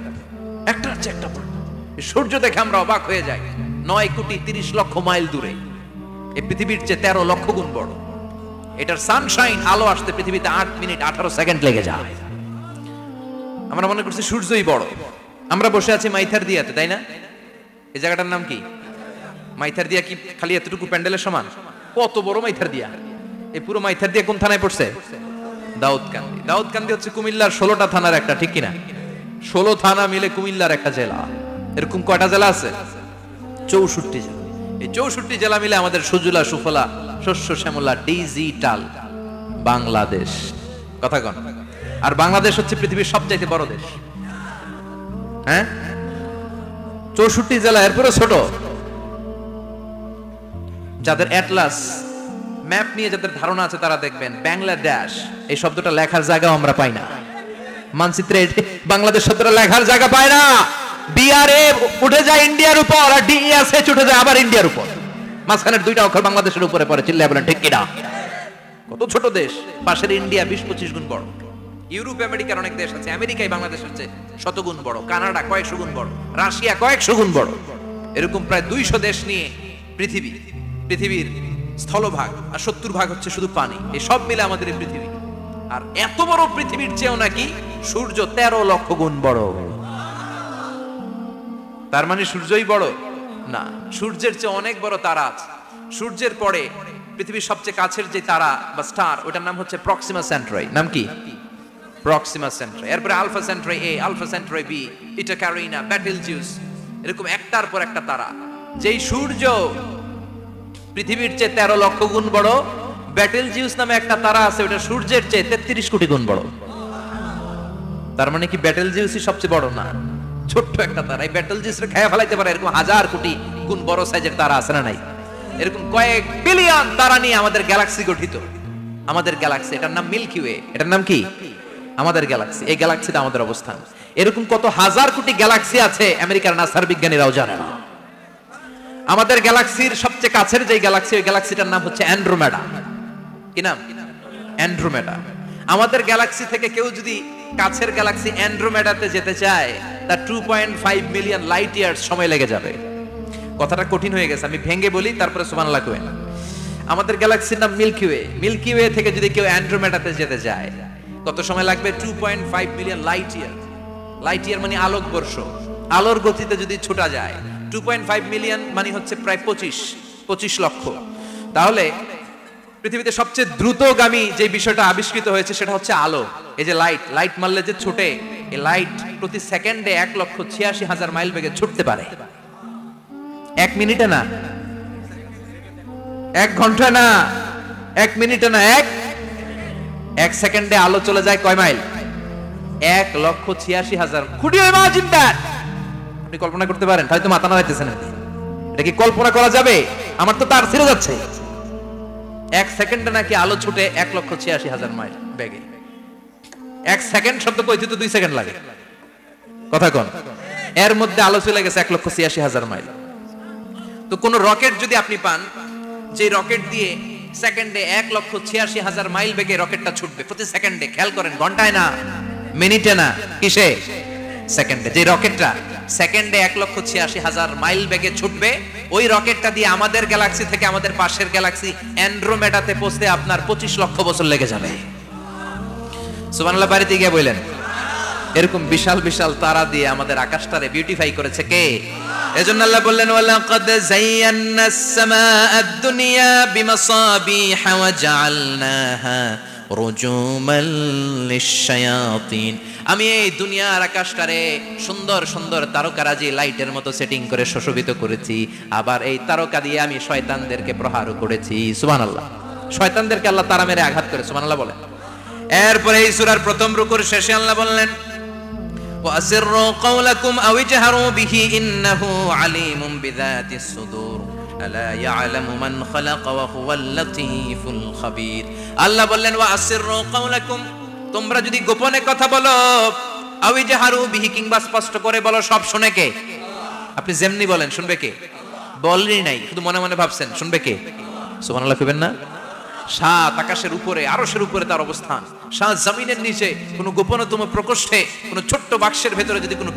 একটার চেয়ে একটা বড়। সূর্য দেখে আমরা অবাক হয়ে যাই। 9,30,00,000 মাইল দূরে। এই পৃথিবীর চেয়ে 13 লক্ষ গুণ বড়। এটার সানশাইন, আলো আসতে পৃথিবীতে 8 মিনিট 18 সেকেন্ড লেগে যায়। আমরা মনে করছি সূর্যই বড়। আমরা বসে আছি মাইথার দিয়াতে, তাই না? এই জায়গাটার নাম কি? মাইথার দিয়া কি খালি এতটুকু প্যান্ডেলের সমান? কত বড় মাইথার দিয়া! এই পুরো মাইথার দিয়া কোন থানায় পড়ছে? দাউদকান্দি। দাউদকান্দি হচ্ছে কুমিল্লার 16টা থানার একটা, ঠিক কিনা? 16 থানা মিলে কুমিল্লার একটা জেলা। এরকম কয়টা জেলা আছে? 64 জেলা। এই 64 জেলা মিলে আমাদের সুজলা সুফলা শস্য শ্যামলা ডিজিটাল বাংলাদেশ। কথা কন। আর বাংলাদেশ হচ্ছে পৃথিবীর সবচাইতে বড় দেশ। হ্যাঁ, 64 জেলা, এরপরে ছোট। যাদের অ্যাটলাস ম্যাপ নিয়ে যাদের ধারণা আছে তারা দেখবেন বাংলাদেশ এই শব্দটা লেখার জায়গাও আমরা পাই না। মানচিত্রে বাংলাদেশ শব্দটা লেখার জায়গা পায় না। বিআরএ উঠে যায় ইন্ডিয়ার উপর, আর ডিএসএ উঠে যায় আবার ইন্ডিয়ার উপর। মাঝখানের 2টা অক্ষর বাংলাদেশের উপরে পড়ে। চিল্লায় বলেন ঠিক কিনা? কত ছোট দেশ। পাশের ইন্ডিয়া 20-25 গুণ বড়। ইউরোপ আমেরিকার অনেক দেশ আছে, আমেরিকায় বাংলাদেশের চেয়ে শতগুণ বড়। কানাডা কয়েকশো গুণ বড়, রাশিয়া কয়েকশো গুণ বড়। এরকম প্রায় 200 দেশ নিয়ে পৃথিবীর স্থলভাগ, আর 70% হচ্ছে শুধু পানি। এই সব মিলে আমাদের এই পৃথিবী। আর এত বড় পৃথিবীর চেয়েও নাকি সূর্য 13 লক্ষ গুণ বড়। তার মানে সূর্যই বড় না, সূর্যের চেয়ে অনেক বড় তারা আছে। সূর্যের পরে পৃথিবীর সবচেয়ে কাছের যে তারা বা স্টার, ওটার নাম হচ্ছে প্রক্সিমা সেন্ট্রাই। নাম কি? প্রক্সিমা সেন্ট্রাই। এরপরে আলফা সেন্ট্রাই এ, আলফা সেন্ট্রাই বি, ইটা ক্যারিনা, বেটেলজিউস, এরকম একটার পর একটা তারা। যেই সূর্য পৃথিবীর চেয়ে 13 লক্ষ গুণ বড়, বেটেলজিউস নামে একটা তারা আছে, ওটা সূর্যের চেয়ে 33 কোটি গুণ বড়। তার মানে কি বেটেলজিউসই সবচেয়ে বড় না? ছোট্ট একটা তারা। এই বেটেলজিউসরে খেয়ে ফেলাইতে পারে এরকম 1000 কোটি গুণ বড় সাইজের তারা আছে না নাই? এরকম কয়েক বিলিয়ন তারা নিয়ে আমাদের গ্যালাক্সি গঠিত। আমাদের গ্যালাক্সি, এটার নাম মিল্কি ওয়ে। এটার নাম কি? আমাদের গ্যালাক্সি। এই গ্যালাক্সিতে আমাদের অবস্থান। এরকম কত হাজার কোটি গ্যালাক্সি আছে আমেরিকার নাসার বিজ্ঞানীরাও জানে না। আমাদের গ্যালাক্সির সবচেয়ে কাছের যে গ্যালাক্সি, ওই গ্যালাক্সিটার নাম হচ্ছে অ্যান্ড্রোমেডা। কি নাম? অ্যান্ড্রোমেডা। আমাদের গ্যালাক্সি থেকে কেউ যদি কাছের গ্যালাক্সি অ্যান্ড্রোমেডাতে যেতে চায়, তার 2.5 মিলিয়ন লাইট ইয়ার্স সময় লেগে যাবে। কথাটা কঠিন হয়ে গেছে, আমি ভেঙে বলি, তারপরে সুবহানাল্লাহ কই। আমাদের গ্যালাক্সির নাম মিল্কি ওয়ে। মিল্কি ওয়ে থেকে যদি কেউ অ্যান্ড্রোমেডাতে যেতে চায়, কত সময় লাগবে? 2.5 million light year. Light year মানে আলোকবর্ষ। আলোর গতিতে যদি ছোটা যায়, 2.5 মিলিয়ন মানে হচ্ছে প্রায় 25 লক্ষ। তাহলে পৃথিবীতে সবচেয়ে দ্রুতগামী যে বিষয়টা আবিষ্কৃত হয়েছে সেটা হচ্ছে আলো। এই যে লাইট মারলে যে ছোটে, এই লাইট প্রতি সেকেন্ডে 1,86,000 মাইল বেগে ছুটতে পারে। 1 মিনিটে না, 1 ঘন্টা না, 1 মিনিটে না, 1 সেকেন্ডে আলো চলে যায় কয় mile? 1,86,000। Could you imagine that? আপনি কল্পনা করতে পারেন? হয়তো মাথা নাড়াইতেছেন। এটা কি কল্পনা করা যাবে? আমার তো তার ছিঁড়ে যাচ্ছে। 1 সেকেন্ডে নাকি আলো ছুটে 1,86,000 মাইল বেগে। 1 সেকেন্ড শব্দ কইতে তো 2 সেকেন্ড লাগে। কথা কোন? এর মধ্যে আলো চলে গেছে 1,86,000 মাইল। তো কোন রকেট যদি আপনি পান, যে রকেট দিয়ে সেকেন্ডে 1,86,000 মাইল বেগে রকেটটা ছুটবে প্রতি সেকেন্ডে, খেয়াল করেন, ঘন্টায় না, মিনিটে না, কিসে? সেকেন্ডে। যে রকেটটা সেকেন্ডে 1,86,000 মাইল বেগে ছুটবে, ওই রকেটটা দিয়ে আমাদের গ্যালাক্সি থেকে আমাদের পাশের গ্যালাক্সি অ্যান্ড্রোমেডাতে পৌঁছতে আপনার 25 লক্ষ বছর লেগে যাবে। সুবহানাল্লাহ বাড়িতে গিয়ে বললেন। এরকম বিশাল বিশাল তারা দিয়ে আমাদের আকাশটারে বিউটিফাই করেছে কে? এজন্য আল্লাহ বললেন, ওয়ালাকাদ যায়্যানাস সামাআদ দুনিয়া বিমাসাবিহা ওয়া জাআলনাহা রুজুমাল লিশ-শায়াতিন। আমি এই দুনিয়ার আকাশটারে সুন্দর সুন্দর তারকারাজি লাইটের মতো সেটিং করে সুশোভিত করেছি, আবার এই তারকা দিয়ে আমি শয়তানদেরকে প্রহারও করেছি। সুবহানাল্লাহ। শয়তানদেরকে আল্লাহ তারা মেরে আঘাত করে। সুবহানাল্লাহ বলেন। এরপরে এই সূরার প্রথম রুকুর শেষে আল্লাহ বললেন, ওয়াসিররু কাওলাকুম আও ইজহারু বিহি ইন্নাহু আলিমুম বিযাতিস সুদূর আলা ইয়ালামু মান খালাকা ওয়া হুয়াল লাতীফুল খাবীর। আল্লাহ বললেন, ওয়াসিররু কাওলাকুম, তোমরা যদি গোপনে কথা বলো, আও ইজহারু বিহি, কিংবা স্পষ্ট করে বলো, সব শুনে কে? আপনি যেমনি বলেন শুনবে কে? বলেনই নাই, শুধু মনে মনে ভাবছেন, শুনবে কে? সুবহানাল্লাহ কইবেন না? সাত আকাশের উপরে, আরশের উপরে তার অবস্থান, সাত জমিনের নিচে কোনো গোপনতম প্রকোষ্ঠে, কোনো ছোট্ট বাক্সের ভেতরে যদি কোনো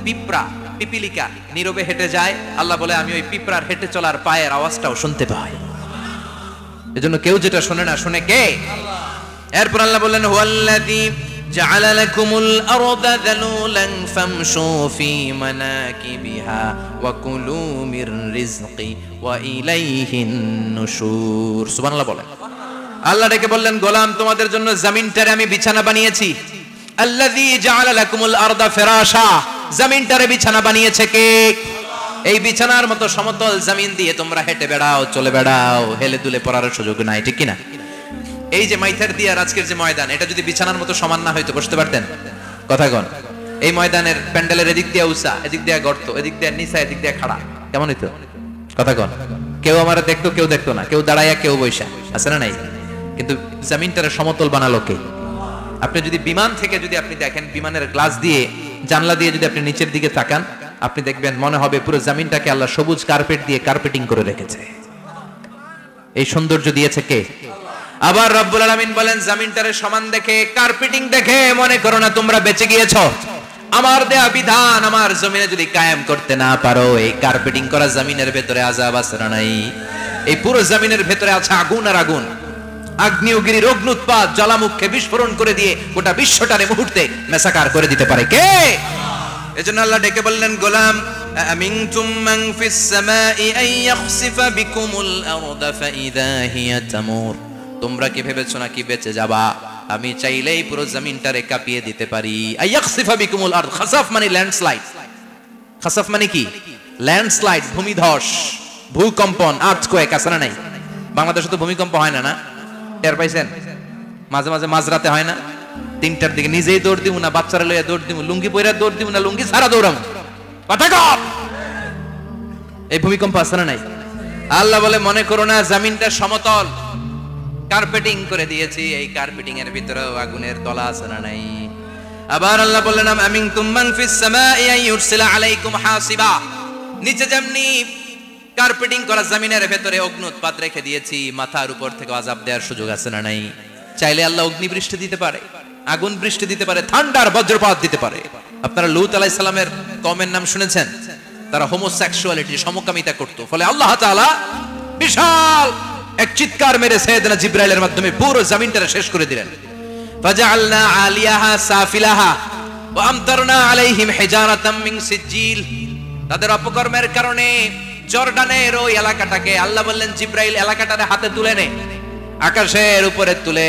পিপিলিকা নীরবে হেঁটে যায়, আল্লাহ বলে আমি ওই পিঁপড়ার হেঁটে চলার পায়ের আওয়াজটাও শুনতে পাই। এজন্য কেউ যেটা শোনে না, শুনে কে? এরপর আল্লাহ বললেন, হুয়াল্লাযী জাআলা লাকুমুল আরদা যালুলান ফামশু ফি মানাকিবিহা ওয়া কুলু মির রিজকি ওয়া ইলাইহিন নুশুর। সুবহানাল্লাহ বলেন। আল্লাহ ডেকে বললেন, গোলাম, তোমাদের জন্য জমিনটারে আমি বিছানা বানিয়েছি। আল্লাযী জাআলা লাকুমুল আরদা ফিরাশা, জমিনটারে বিছানা বানিয়েছে কে? এই বিছানার মতো সমতল জমিন দিয়ে তোমরা হেঁটে বেড়াও, চলে বেড়াও, হেলে দুলে পড়ার সুযোগ নাই, ঠিক কি না? এই যে মাইথার দিয়ার আজকের যে ময়দান, এটা যদি বিছানার মতো সমান না হয়তো বসতে পারতেন? কথা কোন? এই ময়দানের প্যান্ডেলের এদিক দিয়ে উঁচা, এদিক দিয়ে গর্ত, এদিক দিয়ে নিচা, এদিক দিয়ে খাড়া, কেমন হইতো? কথা কোন? কেউ আমার দেখতো, কেউ দেখতো না, কেউ দাঁড়াইয়া, কেউ বৈশা, আছে না নাই? কিন্তু জমিনটারে সমতল বানালো কে? আপনি যদি বিমান থেকে যদি আপনি দেখেন, বিমানের গ্লাস দিয়ে, জানলা দিয়ে যদি আপনি নিচের দিকে তাকান, আপনি দেখবেন মনে হবে পুরো জমিনটাকে আল্লাহ সবুজ কার্পেট দিয়ে কার্পেটিং করে রেখেছে। এই সৌন্দর্য দিয়েছে কে? আবার রব্বুল আলামিন বলেন, জমিনটারে সমান দেখে, কার্পেটিং দেখে মনে করো না তোমরা বেঁচে গিয়েছো। আমার দেয়া বিধান আমার জমিনে যদি কায়েম করতে না পারো, এই কার্পেটিং করা জমিনের ভেতরে আযাব আছে না নাই? এই পুরো জমিনের ভেতরে আছে আগুন আর আগুন। আগ্নেয়গিরির অগ্নুৎপাত জ্বালামুখে বিস্ফোরণ করে দিয়ে গোটা বিশ্বটারে মুহূর্তে মেসাকার করে দিতে পারে কে? এজন্য আল্লাহ ডেকে বললেন, গোলাম, আমিনতুম মান ফিস সামাই আন ইয়াখসিফা বিকুমুল আরদা ফাইদা হিয়া তামুর। তোমরা কি ভেবেছো নাকি বেঁচে যাবা? আমি চাইলেই পুরো জমিনটারে কাঁপিয়ে দিতে পারি। আন ইয়াখসিফা বিকুমুল আরদ, খাসাফ মানে ল্যান্ডস্লাইড। খাসাফ মানে কি? ল্যান্ডস্লাইড, ভূমিধস, ভূকম্পন, আর্থকোয়েক, আছে না নাই? বাংলাদেশে তো ভূমিকম্প হয় না, না? টের পাইছেন? মাঝে মাঝে মাঝরাতে হয় না? 3টার দিকে নিজেই দৌড় দিব না বাচ্চারা লইয়া দৌড় দিব, লুঙ্গি পইরা দৌড় দিব না লুঙ্গি ছাড়া দৌড়াম? কথা কর। এই ভূমিকম্প আছে না নাই? আল্লাহ বলে, মনে করো না জমিনটা সমতল, কার্পেটিং করে দিয়েছি, এই কার্পেটিং এর ভিতরেও আগুনের তলা আছে না নাই? আবার আল্লাহ বললেন, আমিনতুম মান ফিস সামাই আন ইউরসিলা আলাইকুম হাসিবা। নিচে যেমনি কার্পেটিং করা জমিনের ভেতরে অগ্নুৎপাত রেখে দিয়েছি, মাথার উপর থেকে আযাব দেওয়ার সুযোগ আছে না নাই? চাইলে আল্লাহ অগ্নি বৃষ্টি দিতে পারে, আগুন বৃষ্টি দিতে পারে, থান্ডার বজ্রপাত দিতে পারে। আপনারা লূত আলাইহিস সালামের কওমের নাম শুনেছেন? তারা হোমোসেক্সুয়ালিটি, সমকামিতা করত। ফলে আল্লাহ তাআলা বিশাল এক চিৎকার মেরে সাইয়েদনা জিবরাইলের মাধ্যমে পুরো জমিনটা শেষ করে দিলেন। ফাজআলনা আলিয়াহা সাফিলাহা ওয়া আমতারনা আলাইহিম হিজারাতাম মিন সিজিল। তাদের অপকর্মের কারণে জর্ডানের ওই এলাকাটাকে আল্লাহ বললেন, জিবরাইল এলাকাটারে হাতে তুলে নে, আকাশের উপরে তুলে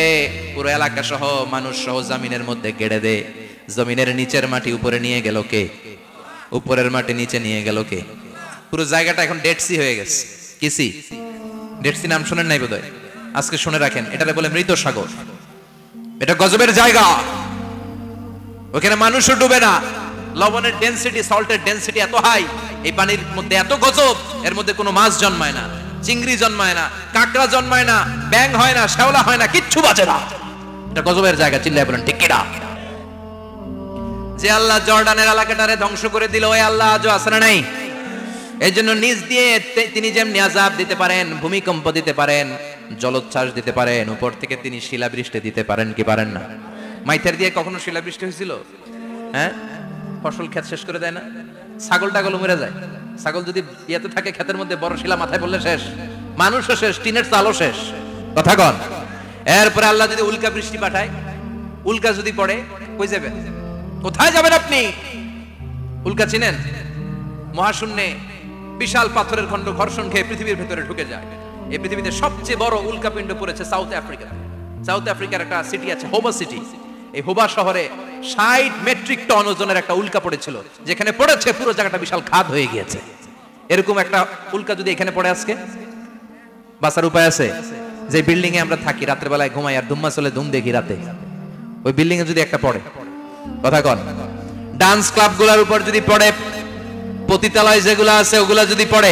পুরো এলাকা সহ মানুষ সহ জমিনের মধ্যে গেড়ে দে। জমিনের নিচের মাটি উপরে নিয়ে গেল কে? উপরের মাটি নিচে নিয়ে গেল কে? পুরো জায়গাটা এখন ডেড সি হয়ে গেছে। কি সি? ডেড সি নাম শুনেন নাই বোধহয়? আজকে শুনে রাখেন, এটারে বলে মৃত সাগর। এটা গজবের জায়গা, ওখানে মানুষও ডুবে না। লবণের ডেনসিটি, সল্টের ডেনসিটি এত হাই, এই পানির মধ্যে এত গজব, এর মধ্যে কোনো মাছ জন্মায় না, চিংড়ি জন্মায় না, কাঁকড়া জন্মায় না, ব্যাং হয় না, শ্যাওলা হয় না, কিচ্ছু বাঁচে না। এটা গজবের জায়গা। চিল্লায় বলেন ঠিক কিনা? যে আল্লাহ জর্ডানের এলাকাটারে ধ্বংস করে দিল, ওই আল্লাহ আজও আছে না নাই? এই জন্য নিজ দিয়ে তিনি যেমনি আযাব দিতে পারেন, ভূমিকম্প দিতে পারেন, জলোচ্ছ্বাস দিতে পারেন, উপর থেকে তিনি শিলাবৃষ্টি দিতে পারেন কি পারেন না? মাইথার দিয়ে কখনো শিলাবৃষ্টি হয়েছিল? হ্যাঁ, ফসল ক্ষেত শেষ করে দেয় না? ছাগল টাগল মরে যায়। ছাগল যদি ইয়েতে থাকে ক্ষেতের মধ্যে, বড় শিলা মাথায় পড়লে শেষ, মানুষও শেষ, টিনের চালও শেষ। কথা কন। এরপরে আল্লাহ যদি উল্কা বৃষ্টি পাঠায়, উল্কা যদি পড়ে, কই যাবেন? কোথায় যাবেন আপনি? উল্কা চিনেন? মহাশূন্যে বিশাল পাথরের খণ্ড ঘর্ষণ খেয়ে পৃথিবীর ভেতরে ঢুকে যায়। এই পৃথিবীতে সবচেয়ে বড় উল্কাপিণ্ড পড়েছে সাউথ আফ্রিকা। সাউথ আফ্রিকার একটা সিটি আছে, হোবা সিটি। এই হোবা শহরে 60 মেট্রিক টন ওজনের একটা উল্কা পড়েছিল, যেখানে পড়েছে পুরো জায়গাটা বিশাল খাদ হয়ে গিয়েছে। এরকম একটা উল্কা যদি এখানে পড়ে আজকে, বাঁচার উপায় আছে? যে বিল্ডিং এ আমরা থাকি, রাতের বেলায় ঘুমাই আর ধুম্মা চলে ধুম দেখি রাতে, ওই বিল্ডিং এ যদি একটা পড়ে, কথা কন, ডান্স ক্লাব গুলার উপর যদি পড়ে, পতিতালয় যেগুলো আছে ওগুলা যদি পড়ে,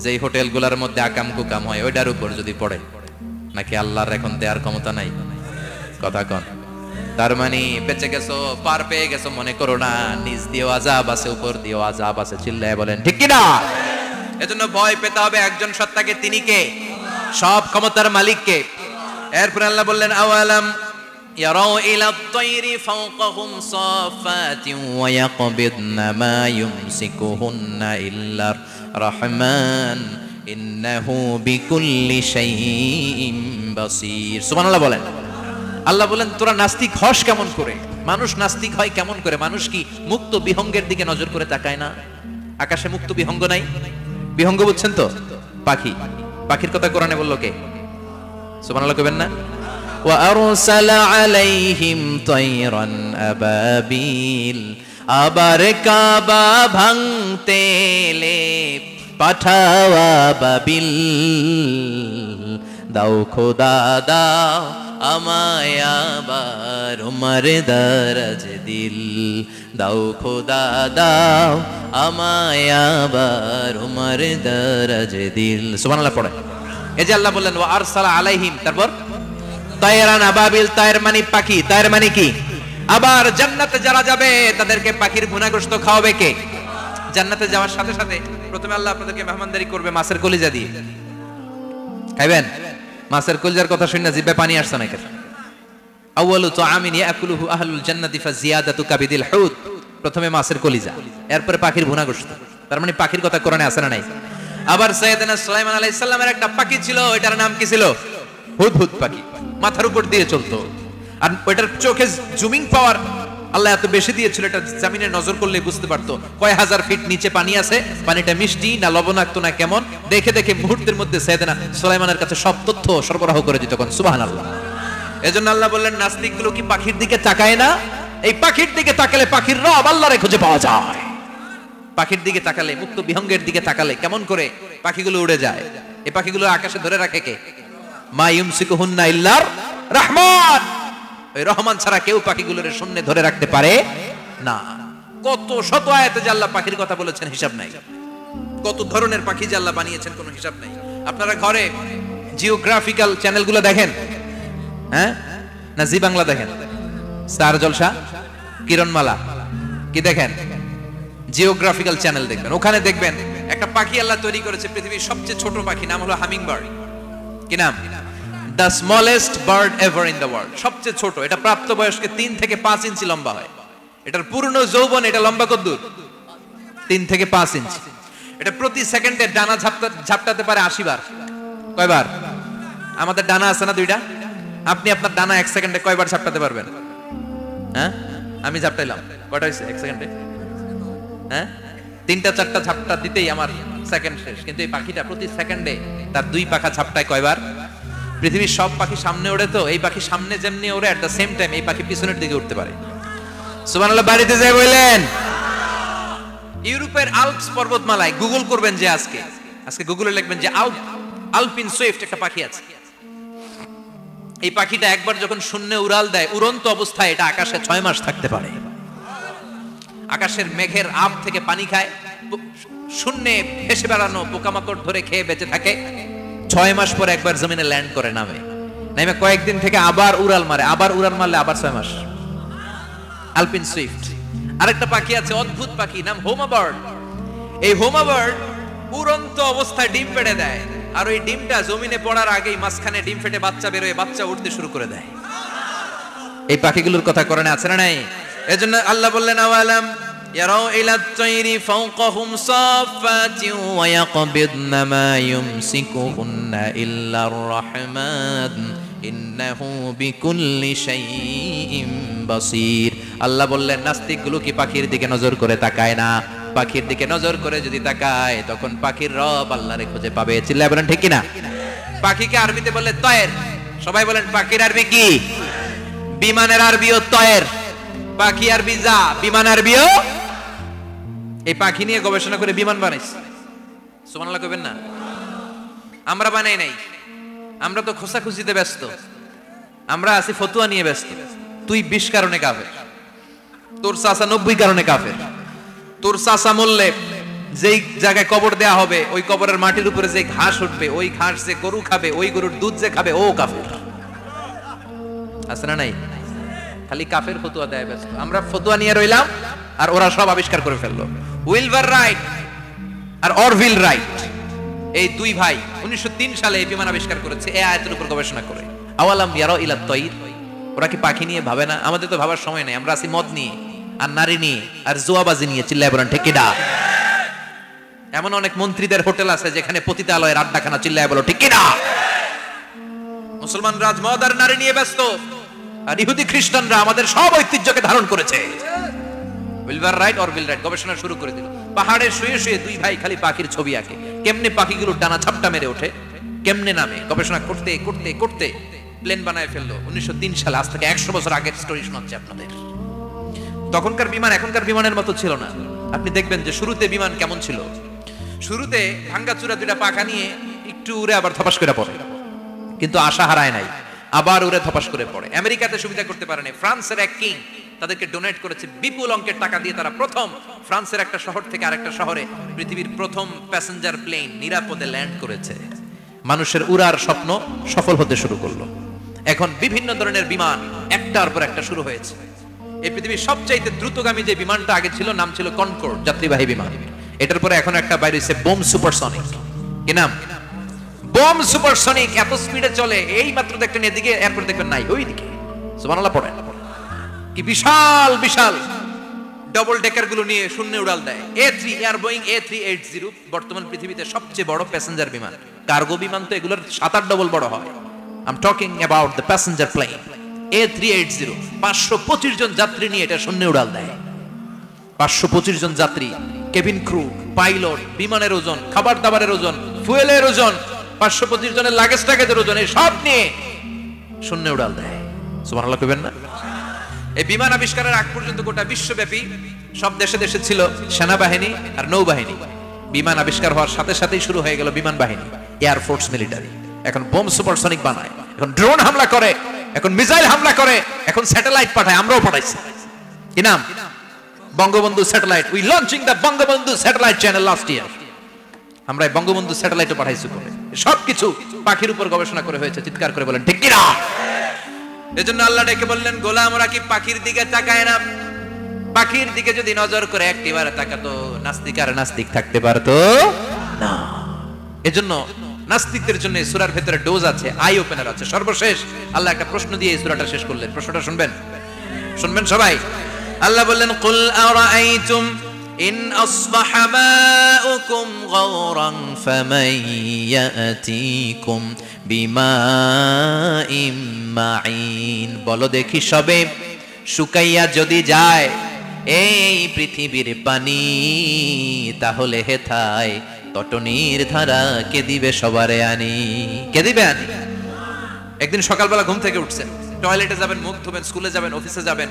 যেই হোটেল গুলার মধ্যে আকাম কুকাম হয় ওইটার উপর যদি পড়ে, নাকি আল্লাহর এখন দেয়ার ক্ষমতা নাই? কথা কন। তার মানে বেঁচে গেছো, পার পেয়ে গেছো মনে করো না, নিজ দিয়েও আযাব আছে, উপর দিয়েও আযাব আছে। চিল্লায় বলেন ঠিক কি না? এজন্য ভয় পেতে হবে একজন সত্তাকে, তিনি কে? সব ক্ষমতার মালিক কে? এরপর আল্লাহ বললেন, আওয়ালাম ইয়ারাউ ইলা আত-তায়রি ফাওকাহুম সাফাতিন ওয়া ইয়াকবিদনা মা ইউমসিকুহুন্না ইল্লার রাহমান ইন্নাহু বিকুল্লি শাইইন বাসীর। সুবহানাল্লাহ বলেন। আল্লাহ বলেন, তোরা নাস্তিক হস কেমন করে? মানুষ নাস্তিক হয় কেমন করে? মানুষ কি মুক্ত বিহঙ্গের দিকে নজর করে তাকায় না? আকাশে মুক্ত বিহঙ্গ নাই? বিহঙ্গ বুঝছেন তো? পাখি। পাখির কথা কোরআনে বললো কে? সুবহানাল্লাহ কইবেন না? ওয়া আরসালা আলাইহিম তায়রান আবাবিল। আবার কাবা ভাঙতে এলে পাঠাওয়া বাবিল। দাও খোদা দাও আমায় আবার উমর দরজ দিল। দাও খোদা দাও আমায় আবার উমর দরজ দিল। সুবহানাল্লাহ পড়ে। এই যে আল্লাহ বললেন ওয়া আরসালা আলাইহিম, তারপর তায়রান আবাবিল, তায়ের মানে পাখি, তায়ের মানে কি? আবার জান্নাতে যারা যাবে তাদেরকে পাখির ভুনাগোশত খাওয়াবে কে? জান্নাতে যাওয়ার সাথে সাথে প্রথমে আল্লাহ আপনাদেরকে মেহমানদারি করবে মাছের কলিজা দিয়ে। খাইবেন? মাছের কলিজার কথা শুনে জিহ্বায় পানি আসছে না কেন? আউয়ালু তুআমিন ইয়াকুলুহু আহলুল জান্নাতি ফাজিয়াদাতু কাবিদিল হুদ। প্রথমে মাছের কলিজা, এরপরে পাখির ভুনাগোশত। তার মানে পাখির কথা কোরআনে আছে না নাই? আবার সাইয়েদনা সুলাইমান আলাইহিস সালামের একটা পাখি ছিল, ওইটার নাম কি ছিল? হুদহুদ পাখি। মাথার উপর দিয়ে চলতো, আর ওইটার চোখে জুমিং পাওয়ার আল্লাহ এত বেশি দিয়েছিল, এটা জমিনে নজর করলে বুঝতে পারতো কয় হাজার ফিট নিচে পানি আছে, পানিটা মিষ্টি না লবণাক্ত না কেমন, দেখে দেখে মুহূর্তের মধ্যে সাইয়েদনা সুলাইমানের কাছে সব তথ্য সরবরাহ করে দিত। সুবহানাল্লাহ। এজন্য আল্লাহ বললেন, নাস্তিকগুলো কি পাখির দিকে তাকায় না? এই পাখির দিকে তাকালে পাখির রব আল্লাহরে খুঁজে পাওয়া যায়। পাখির দিকে তাকালে, মুক্ত বিহঙ্গের দিকে তাকালে কেমন করে পাখিগুলো উড়ে যায়। এই পাখিগুলো আকাশে ধরে রাখে কে? মা ইউমসিকুহুন্না ইল্লার রহমান। ওই রহমান ছাড়া কেউ পাখিগুলোর শূন্যে ধরে রাখতে পারে না। কত শত আয়াতে যে আল্লাহ পাখির কথা বলেছেন হিসাব নাই। কত ধরনের পাখি যে আল্লাহ বানিয়েছেন কোনো হিসাব নাই। আপনারা ঘরে জিওগ্রাফিক্যাল চ্যানেলগুলো দেখেন? হ্যাঁ, না জি বাংলা দেখেন? স্টার জলসা, কিরণমালা কি দেখেন? জিওগ্রাফিক্যাল চ্যানেল দেখবেন, ওখানে দেখবেন একটা পাখি আল্লাহ তৈরি করেছে, পৃথিবীর সবচেয়ে ছোট পাখি, নাম হলো হামিং বার্ড। কি নাম? The smallest bird ever in the world, সবচেয়ে ছোট। এটা প্রাপ্তবয়স্কে 3 থেকে 5 ইঞ্চি লম্বা হয়। এটার পূর্ণ যৌবন এটা লম্বা কতদূর? 3 থেকে 5 ইঞ্চি। এটা প্রতি সেকেন্ডে ডানা ঝাপটাতে পারে 80 বার। কয়বার? আমাদের ডানা আছে না 2টা, আপনি আপনার ডানা 1 সেকেন্ডে কয়বার ঝাপটাতে পারবেন? হ্যাঁ, আমি ঝাপটাইলাম, কয়টা হয়েছে 1 সেকেন্ডে? হ্যাঁ, 3টা 4টা ঝাপটা দিতেই আমার সেকেন্ড শেষ। কিন্তু এই পাখিটা প্রতি সেকেন্ডে তার 2 পাখা ঝাপটায় কয়বার? পৃথিবীর সব পাখি সামনে ওড়ে, তো এই পাখি সামনে যেমনি ওড়ে, এট দ্য সেম টাইম এই পাখি পিছনের দিকে উঠতে পারে। সুবহানাল্লাহ, বাড়িতে যাই বললেন। ইউরোপের আল্পস পর্বতমালায় গুগল করবেন যে আজকে গুগলে লিখবেন যে আলপিন সুইফট একটা পাখি আছে। এই পাখিটা একবার যখন শূন্যে উড়াল দেয়, উড়ন্ত অবস্থায় এটা আকাশে 6 মাস থাকতে পারে। আকাশের মেঘের আপ থেকে পানি খায়, শূন্যে ভেসে বেড়ানো পোকামাকড় ধরে খেয়ে বেঁচে থাকে। 6 মাস পরে একবার জমিনে ল্যান্ড করে, নামে কয়েকদিন থেকে আবার উড়াল মারে, আবার উড়াল মারলে আবার 6 মাস। আলপিন সুইফট। আরেকটা পাখি আছে, অদ্ভুত পাখি, নাম হোমা বার্ড। এই হোমা বার্ড উড়ন্ত অবস্থায় ডিম পেড়ে দেয়, আর ওই ডিমটা জমিনে পড়ার আগেই মাঝখানে ডিম ফেটে বাচ্চা বের হয়ে বাচ্চা উঠতে শুরু করে দেয়। এই পাখিগুলোর কথা কোরআনে আছে না নাই? এজন্য আল্লাহ বললেন, আওয়ালাম ইয়ারাউ ইলা তাইরি ফাওকাহুম সাফাতিন ওয়া ইয়াকবিদনা মা ইউমসিকুহুন্না ইল্লার রাহমান ইন্নাহু বিকুল্লি শাইইন বাসীর। আল্লাহ বললেন, নাস্তিকগুলো কি পাখির দিকে নজর করে তাকায় না? পাখির দিকে নজর করে যদি তাকায়, তখন পাখির রব আল্লাহরে খুঁজে পাবে। চিল্লায় বলেন ঠিক কি না? পাখিকে আরবিতে বলে তয়ের। সবাই বলেন, পাখির আরবি কি? বিমানের আরবিও তয়ের। পাখি আরবি যা, বিমান আরবিও। এই পাখি নিয়ে গবেষণা করে বিমান বানাইছে। সুবহানাল্লাহ কইবেন না? আমরা বানাই নাই, আমরা তো খোঁজাখুঁজিতে ব্যস্ত, আমরা আছি ফতুয়া নিয়ে ব্যস্ত। তুই 20 কারণে কাফের, তোর চাচা 90 কারণে কাফের। তোর চাচা মরলে যেই জায়গায় কবর দেয়া হবে, ওই কবরের মাটির উপরে যে ঘাস উঠবে, ওই ঘাস যে গরু খাবে, ওই গরুর দুধ যে খাবে, ও কাফের। আছে না নাই? খালি কাফের ফতুয়া দেয় ব্যস্ত। আমরা ফতুয়া নিয়ে রইলাম, আর ওরা সব আবিষ্কার করে ফেললো। উইলবার রাইট আর অরভিল রাইট, এই 2 ভাই 1903 সালে এই বিমান আবিষ্কার করেছে, এই আয়াতের উপর গবেষণা করে। আওয়ালাম ইয়ারাউ ইলা তাইর, ওরা কি পাখি নিয়ে ভাবে না? আমাদের তো ভাবার সময় নেই, আমরা আছি মদ নিয়ে আর নারী নিয়ে আর জুয়াবাজি নিয়ে। চিল্লায় বলেন ঠিক কি না? এমন অনেক মন্ত্রীদের হোটেল আছে যেখানে পতিতালয়ের আড্ডাখানা। চিল্লায় বলো ঠিক কি না? মুসলমান রাজ মদ আর নারী নিয়ে ব্যস্ত, আর ইহুদি খ্রিস্টানরা আমাদের সব ঐতিহ্যকে ধারণ করেছে। উইলবার রাইট অরভিল রাইট গবেষণা শুরু করে দিল। পাহাড়ে শুয়ে শুয়ে 2 ভাই খালি পাখির ছবি আঁকে, কেমনে পাখিগুলো ডানা ঝাপটা মেরে ওঠে, কেমনে নামে। গবেষণা করতে করতে করতে প্লেন বানায় ফেললো 1903 সালে। আজ থেকে 100 বছর আগের স্টোরি শোনাচ্ছি আপনাদের। তখনকার বিমান এখনকার বিমানের মতো ছিল না। আপনি দেখবেন যে শুরুতে বিমান কেমন ছিল। শুরুতে ভাঙ্গাচুরা 2টা পাখা নিয়ে একটু উড়ে আবার ধপাস করে পড়ে, কিন্তু আশা হারায় নাই, আবার উড়ে ধপাস করে পড়ে। আমেরিকাতে সুবিধা করতে পারেনি। ফ্রান্সের এক কিং তাদেরকে ডোনেট করেছে বিপুল অঙ্কের টাকা দিয়ে। তারা প্রথম ফ্রান্সের একটা শহর থেকে আরেকটা শহরে পৃথিবীর প্রথম প্যাসেঞ্জার প্লেন নিরাপদে ল্যান্ড করেছে। মানুষের উড়ার স্বপ্ন সফল হতে শুরু করলো। এখন বিভিন্ন ধরনের বিমান একটার পর একটা শুরু হয়েছে। এই পৃথিবীর সবচাইতে দ্রুতগামী যে বিমানটা আগে ছিল, নাম ছিল কনকর্ড, যাত্রীবাহী বিমান। এটার পরে এখন একটা বাইরে হচ্ছে বোম সুপারসনিক। কি নাম? Bomb supersonic. এত স্পিডে চলে, এই মাত্র দেখবেন এদিকে, এরপর দেখবেন নাই ওইদিকে। সুবহানাল্লাহ পড়েন। কি বিশাল বিশাল ডবল ডেকার গুলো নিয়ে শূন্যে উড়াল দেয়। A3 এয়ার বোয়িং A380 বর্তমান পৃথিবীতে সবচেয়ে বড় প্যাসেঞ্জার বিমান। কার্গো বিমান তো এগুলোর 7-8 ডবল বড় হয়। I'm talking about the passenger plane A380। 525 জন যাত্রী নিয়ে এটা শূন্যে উড়াল দেয়। 525 জন যাত্রী, কেবিন ক্রু, পাইলট, বিমানের ওজন, খাবার দাবারের ওজন, ফুয়েলের ওজন, 525 জনের লাগেজ টাগেজের ওজন, এই সব নিয়ে শূন্যে উড়াল দেয়। সুবহানাল্লাহ কইবেন না? এই বিমান আবিষ্কারের আগ পর্যন্ত গোটা বিশ্বব্যাপী সব দেশে দেশে ছিল সেনাবাহিনী আর নৌবাহিনী। বিমান আবিষ্কার হওয়ার সাথে সাথেই শুরু হয়ে গেল বিমান বাহিনী, এয়ার ফোর্স, মিলিটারি। এখন বোম সুপারসনিক বানায়, এখন ড্রোন হামলা করে, এখন মিসাইল হামলা করে, এখন স্যাটেলাইট পাঠায়। আমরাও পাঠাইছি। কি নাম? Bangabandhu satellite. We launching the Bangabandhu satellite channel last year. আমরা বঙ্গবন্ধু স্যাটেলাইটও পাঠাইছি করে। সবকিছু পাখির উপর গবেষণা করে হয়েছে। চিৎকার করে বলেন ঠিক কি না? এজন্য আল্লাহ ডেকে বললেন, গোলাম ওরা কি পাখির দিকে তাকায় না? পাখির দিকে যদি নজর করে একটিবার তাকাতো, নাস্তিক আর নাস্তিক থাকতে পারতো না। এজন্য নাস্তিকদের জন্য এই সূরার ভেতরে ডোজ আছে, আই ওপেনার আছে। সর্বশেষ আল্লাহ একটা প্রশ্ন দিয়ে এই সূরাটা শেষ করলেন। প্রশ্নটা শুনবেন সবাই। আল্লাহ বললেন, কুল আরাআইতুম ইন আসবাহা মাউকুম গাওরান ফামান ইয়াতিকুম বিমাইম মাইন। বলো দেখি সবে, শুকাইয়া যদি যায় এই পৃথিবীর পানি, তাহলে হেথায় তটনির ধারা কে দিবে সবারে আনি? কে দিবে আনি? একদিন সকালবেলা ঘুম থেকে উঠছেন, টয়লেটে যাবেন, মুখ ধোবেন, স্কুলে যাবেন, অফিসে যাবেন,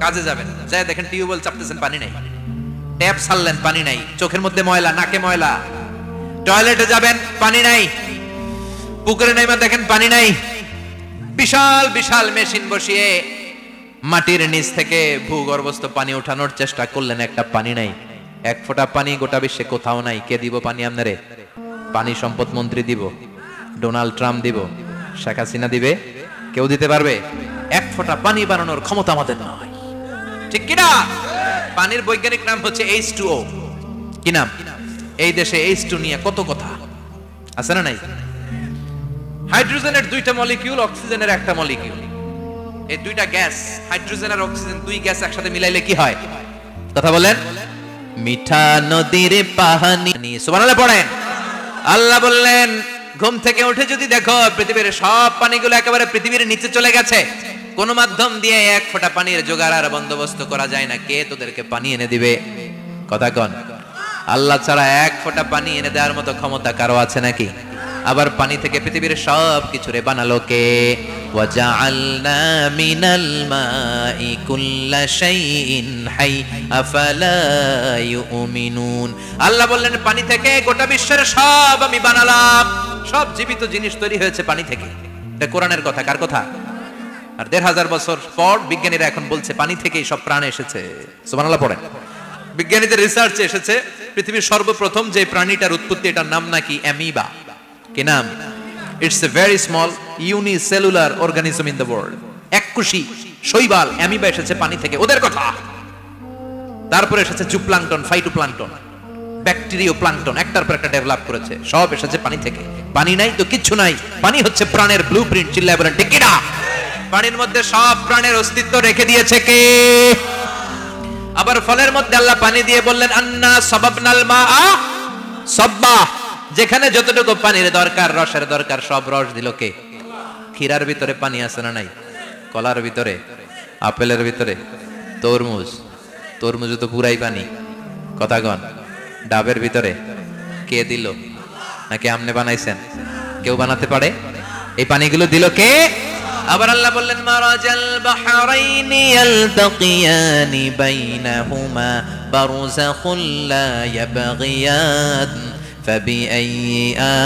কাজে যাবেন, যাই দেখেন টিউবওয়েল চাপতেছেন, পানি নাই। ট্যাপ ছাড়লেন, পানি নাই। চোখের মধ্যে ময়লা, নাকে ময়লা। টয়লেটে যাবেন, পানি নাই। পুকুরে নাইমা দেখেন পানি নাই। বিশাল বিশাল মেশিন বসিয়ে মাটির নিচ থেকে ভূগর্ভস্থ পানি ওঠানোর চেষ্টা করলেন, একটা পানি নাই। এক ফোঁটা পানি গোটা বিশ্বে কোথাও নাই। কে দিব পানি আপনারে? পানি সম্পদ মন্ত্রী দিব, ডোনাল্ড ট্রাম্প দিব, শেখ হাসিনা দিবে? কেউ দিতে পারবে? এক ফোঁটা পানি বানানোর ক্ষমতা আমাদের নয়, ঠিক কিনা? পানির বৈজ্ঞানিক নাম হচ্ছে H2O। কি নাম? এই দেশে H2 নিয়ে কত কথা আছে না নাই? হাইড্রোজেনের দুইটা মলিকিউল, অক্সিজেনের একটা মলিকিউল। এই দুইটা গ্যাস, হাইড্রোজেন আর অক্সিজেন, দুই গ্যাস একসাথে মিলাইলে কি হয়? কথা বলেন। মিঠা নদীর পানি। সুবহানাল্লাহ পড়েন। আল্লাহ বললেন, ঘুম থেকে উঠে যদি দেখো পৃথিবীর সব পানিগুলো একেবারে পৃথিবীর নিচে চলে গেছে, কোন মাধ্যম দিয়ে এক ফোঁটা পানির জোগাড় আর বন্দোবস্ত করা যায় না, কে তোদেরকে পানি এনে দিবে? কথা কন। আল্লাহ ছাড়া এক ফোঁটা পানি এনে দেওয়ার মতো ক্ষমতা কারো আছে নাকি? আবার পানি থেকে পৃথিবীর সব কিছুরে বানালো কে? ওয়াজআলনা মিনাল মাই কুল্লা শাইইন হাই আফালা ইউমিনুন। আল্লাহ বললেন, পানি থেকে গোটা বিশ্বের সব আমি বানালাম। সব জীবিত জিনিস তৈরি হয়েছে পানি থেকে। এটা কোরআনের কথা। কার কথা? আর ১৫০০ বছর পর বিজ্ঞানীরা এখন বলছে পানি থেকেই সব প্রাণ এসেছে। সুবহানাল্লাহ পড়েন। বিজ্ঞানীদের রিসার্চে এসেছে পৃথিবীর সর্বপ্রথম যে প্রাণীটার উৎপত্তি, এটার নাম নাকি অ্যামিবা। কি নাম? It's a very small unicellular organism in the world. এককোষী শৈবাল অ্যামিবা এসেছে পানি থেকে, ওদের কথা। তারপরে এসেছে জুপ্লাঙ্কটন, ফাইটোপ্লাঙ্কটন, ব্যাকটেরিয়া প্লাঙ্কটন, একটার পর একটা ডেভেলপ করেছে, সব এসেছে পানি থেকে। পানি নাই তো কিচ্ছু নাই। পানি হচ্ছে প্রাণের ব্লুপ্রিন্ট। চিল্লায় বলেন ঠিক কিনা? পানির মধ্যে সব প্রাণের অস্তিত্ব রেখে দিয়েছে কে? আবার ফলের মধ্যে আল্লাহ পানি দিয়ে বললেন, আন্না সাবাবনাল মাআ সাব্বা। যেখানে যতটুকু পানির দরকার, রসের দরকার, সব রস দিল কে? ক্ষীরার ভিতরে পানি আছে না নাই? কলার ভিতরে, আপেলের ভিতরে, তরমুজ তো পুরাই পানি। কথা কন। ডাবের ভিতরে কে দিল? নাকি আমনে বানাইছেন? কেউ বানাতে পারে? এই পানিগুলো দিল কে? আবার আল্লাহ বললেন, মারাজাল বাহরাইনি ইয়ালতাকিয়ানি বাইনাহুমা বারযাখুল লা ইয়াবগিয়ান ফাবিআইয়ি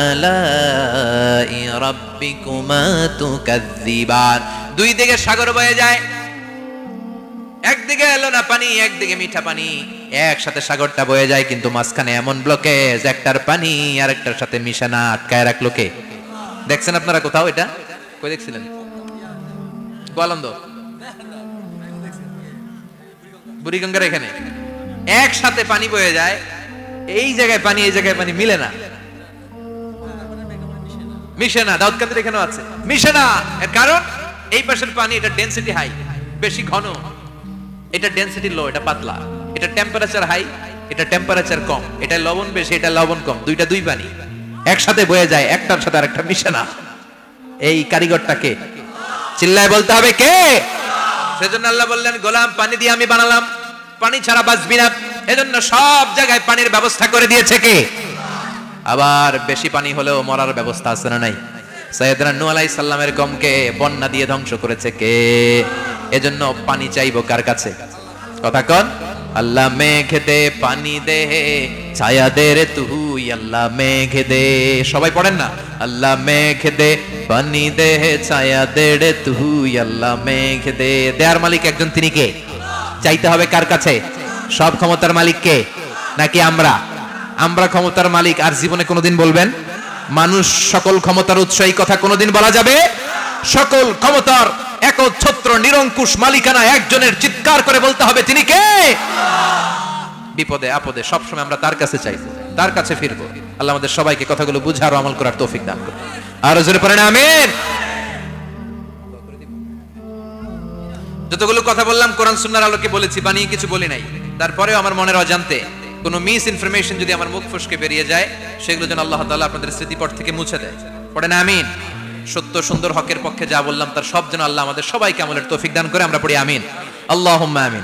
আলাই রাব্বিকুমা তুকাযযিবান। দুই দিকে সাগর বয়ে যায়, একদিকে এলো না পানি, একদিকে মিঠা পানি, একসাথে সাগরটা বয়ে যায়, কিন্তু মাঝখানে এমন ব্লকেজ, একটার পানি আরেকটার সাথে মিশে না, আটকায় রাখলো কে? দেখছেন আপনারা কোথাও এটা? কই দেখছিলেন? গোয়ালন্দ, বুড়িগঙ্গার এখানে একসাথে পানি বয়ে যায়, এই জায়গায় পানি এই জায়গায় পানি মিলে না, মিশে না। দাউদকান্দির এখানেও আছে, মিশে না। এর কারণ এই পাশের পানি, এটা ডেনসিটি হাই, বেশি ঘন, এটা ডেনসিটি লো, এটা পাতলা, এটা টেম্পারেচার হাই, এটা টেম্পারেচার কম, এটা লবণ বেশি, এটা লবণ কম, দুইটা দুই পানি একসাথে বয়ে যায়, একটার সাথে আরেকটা মিশে না। এই কারিগরটাকে চিল্লায় বলতে হবে কে? সেজন্য আল্লাহ বললেন, গোলাম পানি দিয়ে আমি বানালাম, পানি ছাড়া বাঁচবি না। এজন্য সব জায়গায় পানির ব্যবস্থা করে দিয়েছে কে? আবার বেশি পানি হলেও মরার ব্যবস্থা আছে না নাই? সাইয়েদনা নূহ আলাইহিস সালামের কওমকে বন্যা দিয়ে ধ্বংস করেছে কে? এজন্য পানি চাইবো কার কাছে? কথা কন। আল্লাহ মেঘ দে পানি দে, ছায়া দে রে তুই আল্লাহ মেঘ দে। সবাই পড়েন না? আল্লাহ মেঘ দে পানি দে, ছায়া দে রে তুই আল্লাহ মেঘ দে। দেয়ার মালিক একজন, তিনি কে? চাইতে হবে কার কাছে? সব ক্ষমতার মালিক কে? নাকি আমরা? আমরা ক্ষমতার মালিক। আর জীবনে কোনোদিন বলবেন মানুষ সকল ক্ষমতার উৎস? এই কথা কোনোদিন বলা যাবে? সকল ক্ষমতার একচ্ছত্র নিরঙ্কুশ মালিকানা একজনের, চিৎকার করে বলতে হবে তিনি কে? বিপদে আপদে সবসময় আমরা তার কাছে চাইবো, তার কাছে ফিরবো। আল্লাহ আমাদের সবাইকে কথাগুলো বুঝার ও আমল করার তৌফিক দান করুন। আর জোরে পড়েন আমিন। যতগুলো কথা বললাম কোরআন সুন্নাহর আলোকে বলেছি, বানিয়ে কিছু বলি নাই। তারপরেও আমার মনের অজান্তে কোনো মিস ইনফরমেশন যদি আমার মুখ ফসকে বেরিয়ে যায়, সেগুলো যেন আল্লাহ তাআলা আপনাদের স্মৃতিপট থেকে মুছে দেয়। পড়েন আমিন। সত্য সুন্দর হকের পক্ষে যা বললাম তার সব যেন আল্লাহ আমাদের সবাইকে আমলের তৌফিক দান করে। আমরা পড়ি আমিন। আল্লাহুম্মা আমিন।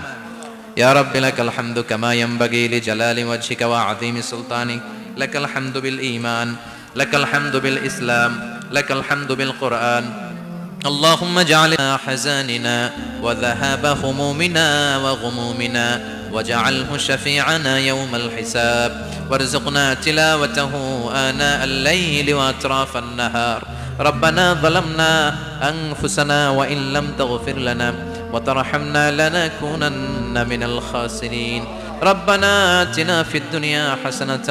ইয়া রাব্বি লাকাল হামদু কামা ইয়ানবাগি লিজালালি ওয়াজহিকা ওয়া আযীমি সুলতানিক। লাকাল হামদু বিল ঈমান, লাকাল হামদু বিল ইসলাম, লাকাল হামদু বিল কুরআন। اللهم اجعل حزاننا وذهاب همومنا وغمومنا واجعله شفيعنا يوم الحساب وارزقنا تلاوته آناء الليل وأطراف النهار. ربنا ظلمنا أنفسنا وإن لم تغفر لنا وترحمنا لنكونن من الخاسرين. ربنا آتنا في الدنيا حسنة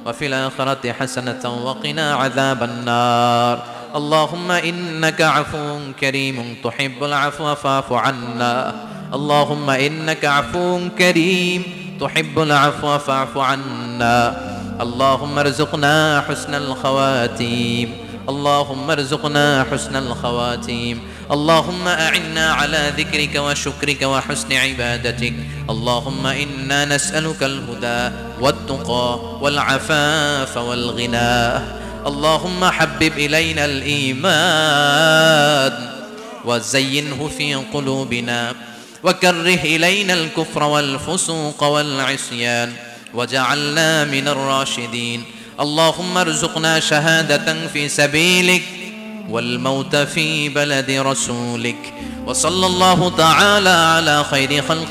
وفي الآخرة حسنة وقنا عذاب النار. اللهم إنك عفو كريم تحب العفو فاعف عنا. اللهم إنك عفو كريم تحب العفو فاعف عنا. اللهم ارزقنا حسن الخواتيم. اللهم ارزقنا حسن الخواتيم. اللهم أعنا على ذكرك وشكرك وحسن عبادتك. اللهم إنا نسألك الهدى والتقى والعفاف والغنى. اللهم حبب إلينا الإيمان وزينه في قلوبنا وكره إلينا الكفر والفسوق والعصيان وجعلنا من الراشدين. اللهم ارزقنا شهادة في سبيلك والموت في بلد رسولك. وصلى الله تعالى على خير خلق